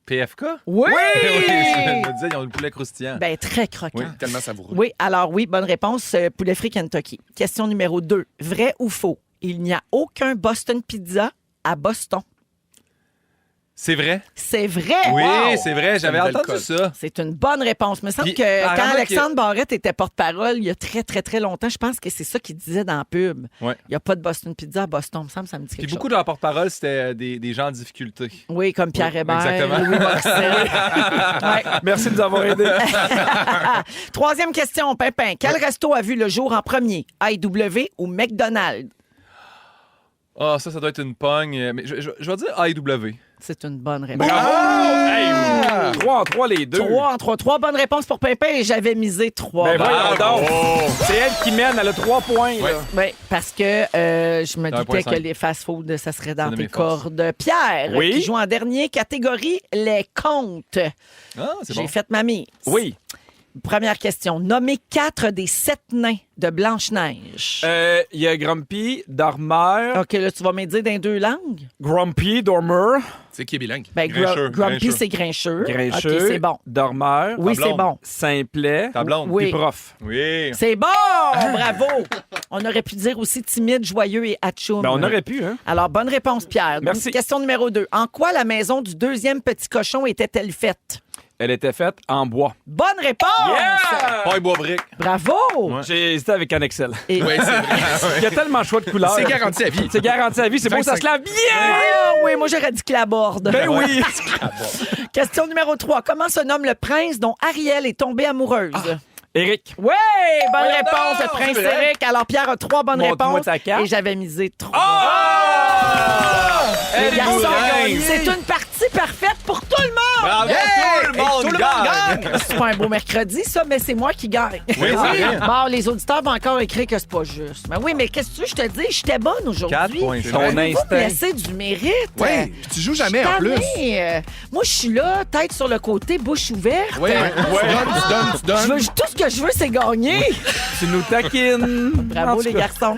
PFK? Oui! Je me disais, ils ont le poulet croustillant. Ben, très croquant. Oui. Tellement savoureux. Oui, alors oui, bonne réponse. Poulet frit Kentucky. Question numéro 2. Vrai ou faux? Il n'y a aucun Boston Pizza à Boston. C'est vrai? C'est vrai! Oui, Wow! c'est vrai. J'avais une belle entendu cote. ça. C'est une bonne réponse. Il me semble Puis, que quand apparemment Alexandre Barrette était porte-parole, il y a très, très, très longtemps, je pense que c'est ça qu'il disait dans la pub. Ouais. Il n'y a pas de Boston Pizza à Boston. Il me semble que ça me dit Puis quelque beaucoup chose. de leurs porte-parole, c'était des gens en difficulté. Oui, comme Pierre Oui, Hébert, exactement. Louis Morissette. Ouais. Merci de nous avoir aidés. Troisième question, Pimpin. Quel resto a vu le jour en premier? IW ou McDonald's? Ah, ça doit être une pogne. Mais je vais dire AEW. C'est une bonne réponse. Bravo! Hey, 3 en 3 les deux. 3 en 3. 3 bonnes réponses pour Pimpin et j'avais misé 3. Ben voyons donc. C'est elle qui mène, elle a 3 points. Là. Oui, parce que je me doutais 1,5. que les fast-food, ça serait dans de tes mes forces. cordes. Pierre, Oui? qui joue en dernier, catégorie les contes. Ah, c'est J'ai bon. fait ma mise. Oui. Première question. Nommez 4 des 7 nains de Blanche-Neige. Il y a Grumpy, Dormeur, OK, là, tu vas me dire dans 2 langues? Grumpy, Dormeur, C'est qui est bilingue? Ben, Grincheux, Grumpy, Grincheux. c'est Grincheux. Grincheux, OK, c'est bon. Dormeur, Oui, Ta c'est blonde. bon. Simplet, Ta blonde. Oui. puis Prof. Oui. C'est bon! Bravo! On aurait pu dire aussi timide, joyeux et atchoum. Ben, on aurait pu, hein? Alors, bonne réponse, Pierre. Merci. Question numéro 2. En quoi la maison du deuxième petit cochon était-elle faite? Elle était faite en bois. Bonne réponse! Paille bois brique. Bravo! J'ai hésité avec Annexel. Et- Oui, c'est vrai. Il y a tellement de choix de couleurs. C'est garanti à vie. C'est garanti à vie. C'est beau, ça se lave bien! Ah oui, moi j'aurais dit Claborde. Ben oui! Question numéro 3. Comment se nomme le prince dont Ariel est tombée amoureuse? Éric. Oui, bonne Voyons réponse, donc, le prince c'est vrai. Eric. Alors Pierre a 3 bonnes Montre-moi réponses ta carte. et j'avais misé 3. Elle Les garçons, gagne. c'est une partie parfaite pour tout le monde! Bravo, Hey! tout le monde gagne. C'est pas un beau mercredi, ça, mais c'est moi qui gagne. Oui, c'est vrai. Bon, les auditeurs vont encore écrire que c'est pas juste. Mais oui, mais qu'est-ce que tu veux, je te dis, j'étais bonne aujourd'hui. 4 points. Ton Faut me instinct. laisser du mérite. Oui, puis tu joues jamais en plus. Moi, je suis là, tête sur le côté, bouche ouverte. Oui, tu donnes. Tout ce que je veux, c'est gagner. Tu nous taquines. Bravo, En tout les cas. garçons.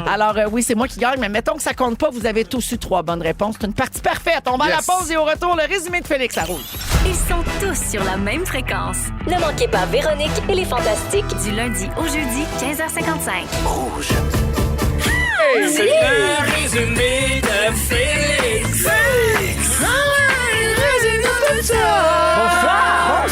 Alors, oui, c'est moi qui gagne, mais mettons que ça compte pas, vous avez tous eu 3 bonnes réponses. C'est une partie parfaite. On va à la Yes. pause et au retour, le résumé de Félix Larouche. Ils sont tous sur la même fréquence. Ne manquez pas Véronique et les Fantastiques. Du lundi au jeudi, 15h55. C'est le résumé de Félix. Bonsoir!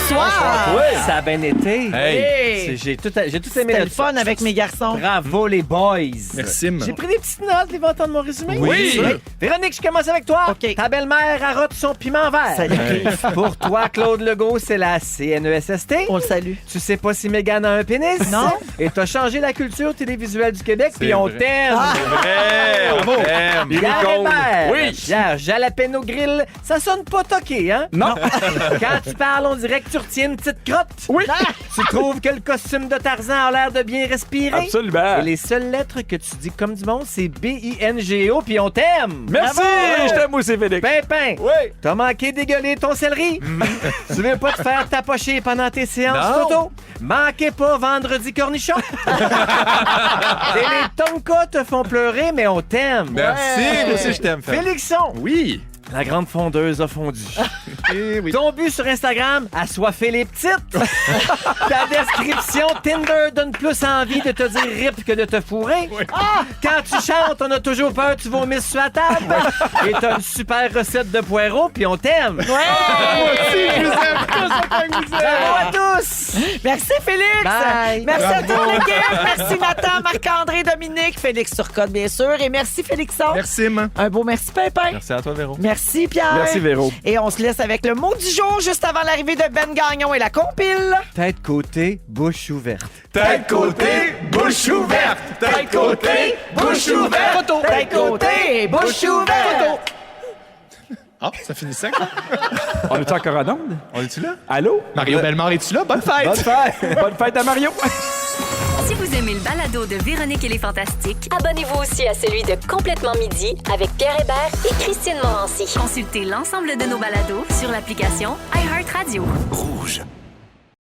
Ça a bien été. Hey! J'ai tout aimé C'était le notre fun avec mes garçons. Bravo, les boys. Merci, J'ai pris des petites notes, les entendre mon résumé. Oui. Véronique, je commence avec toi. OK. Ta belle-mère arrote son piment vert. Ça y arrive. Pour toi, Claude Legault, c'est la CNESST. On le salue. Tu sais pas si Mégane a un pénis? Non. Et t'as changé la culture télévisuelle du Québec, puis on vrai. t'aime. Bravo! Pierre Hébert. Oui. Pierre Jalapeno Grill, ça sonne pas toqué, hein? Non. Quand tu parles, on dirait que tu retiens une petite crotte. Oui. Tu trouves que le costume de Tarzan a l'air de bien respirer? Absolument. Et les seules lettres que tu dis comme du monde, c'est B-I-N-G-O, puis on t'aime. Merci, je t'aime aussi, Félix. Pimpin, Oui. t'as manqué d'égueuler ton céleri? Tu veux pas te faire tapocher pendant tes séances photo? Manquez pas vendredi cornichon. Et les Tonka te font pleurer, mais on t'aime. Merci, moi aussi je t'aime, Fab. Félixon, Oui. la grande fondeuse a fondu. Ton but sur Instagram, assoiffer les petites. Ta description Tinder donne plus envie de te dire rip que de te fourrer. Quand tu chantes, on a toujours peur que tu vomisses sur la table. Et t'as une super recette de poireaux, puis on t'aime. Bravo à tous! Merci, Félix! Bye. Merci à toute l'équipe! Merci, Nathan, Marc-André, Dominique, Félix Turcotte, bien sûr. Et merci, Félixon. Merci, man. Un beau merci, Pimpin. Merci à toi, Véro. Merci, Pierre. Merci, Véro. Et on se laisse avec le mot du jour juste avant l'arrivée de Ben Gagnon et la compile. Tête côté, bouche ouverte. Tête côté, bouche ouverte. Tête côté, bouche ouverte. D'un côté, bouche ouverte. Ah, ça finissait. On est encore en onde? On est-tu là? Allô? Mario Bellemare, es-tu là? Bonne fête! Bonne fête! Bonne fête à Mario! Si vous aimez le balado de Véronique et les Fantastiques, Abonnez-vous aussi à celui de Complètement Midi avec Pierre Hébert et Christine Morancy. consultez l'ensemble de nos balados sur l'application iHeartRadio. Rouge.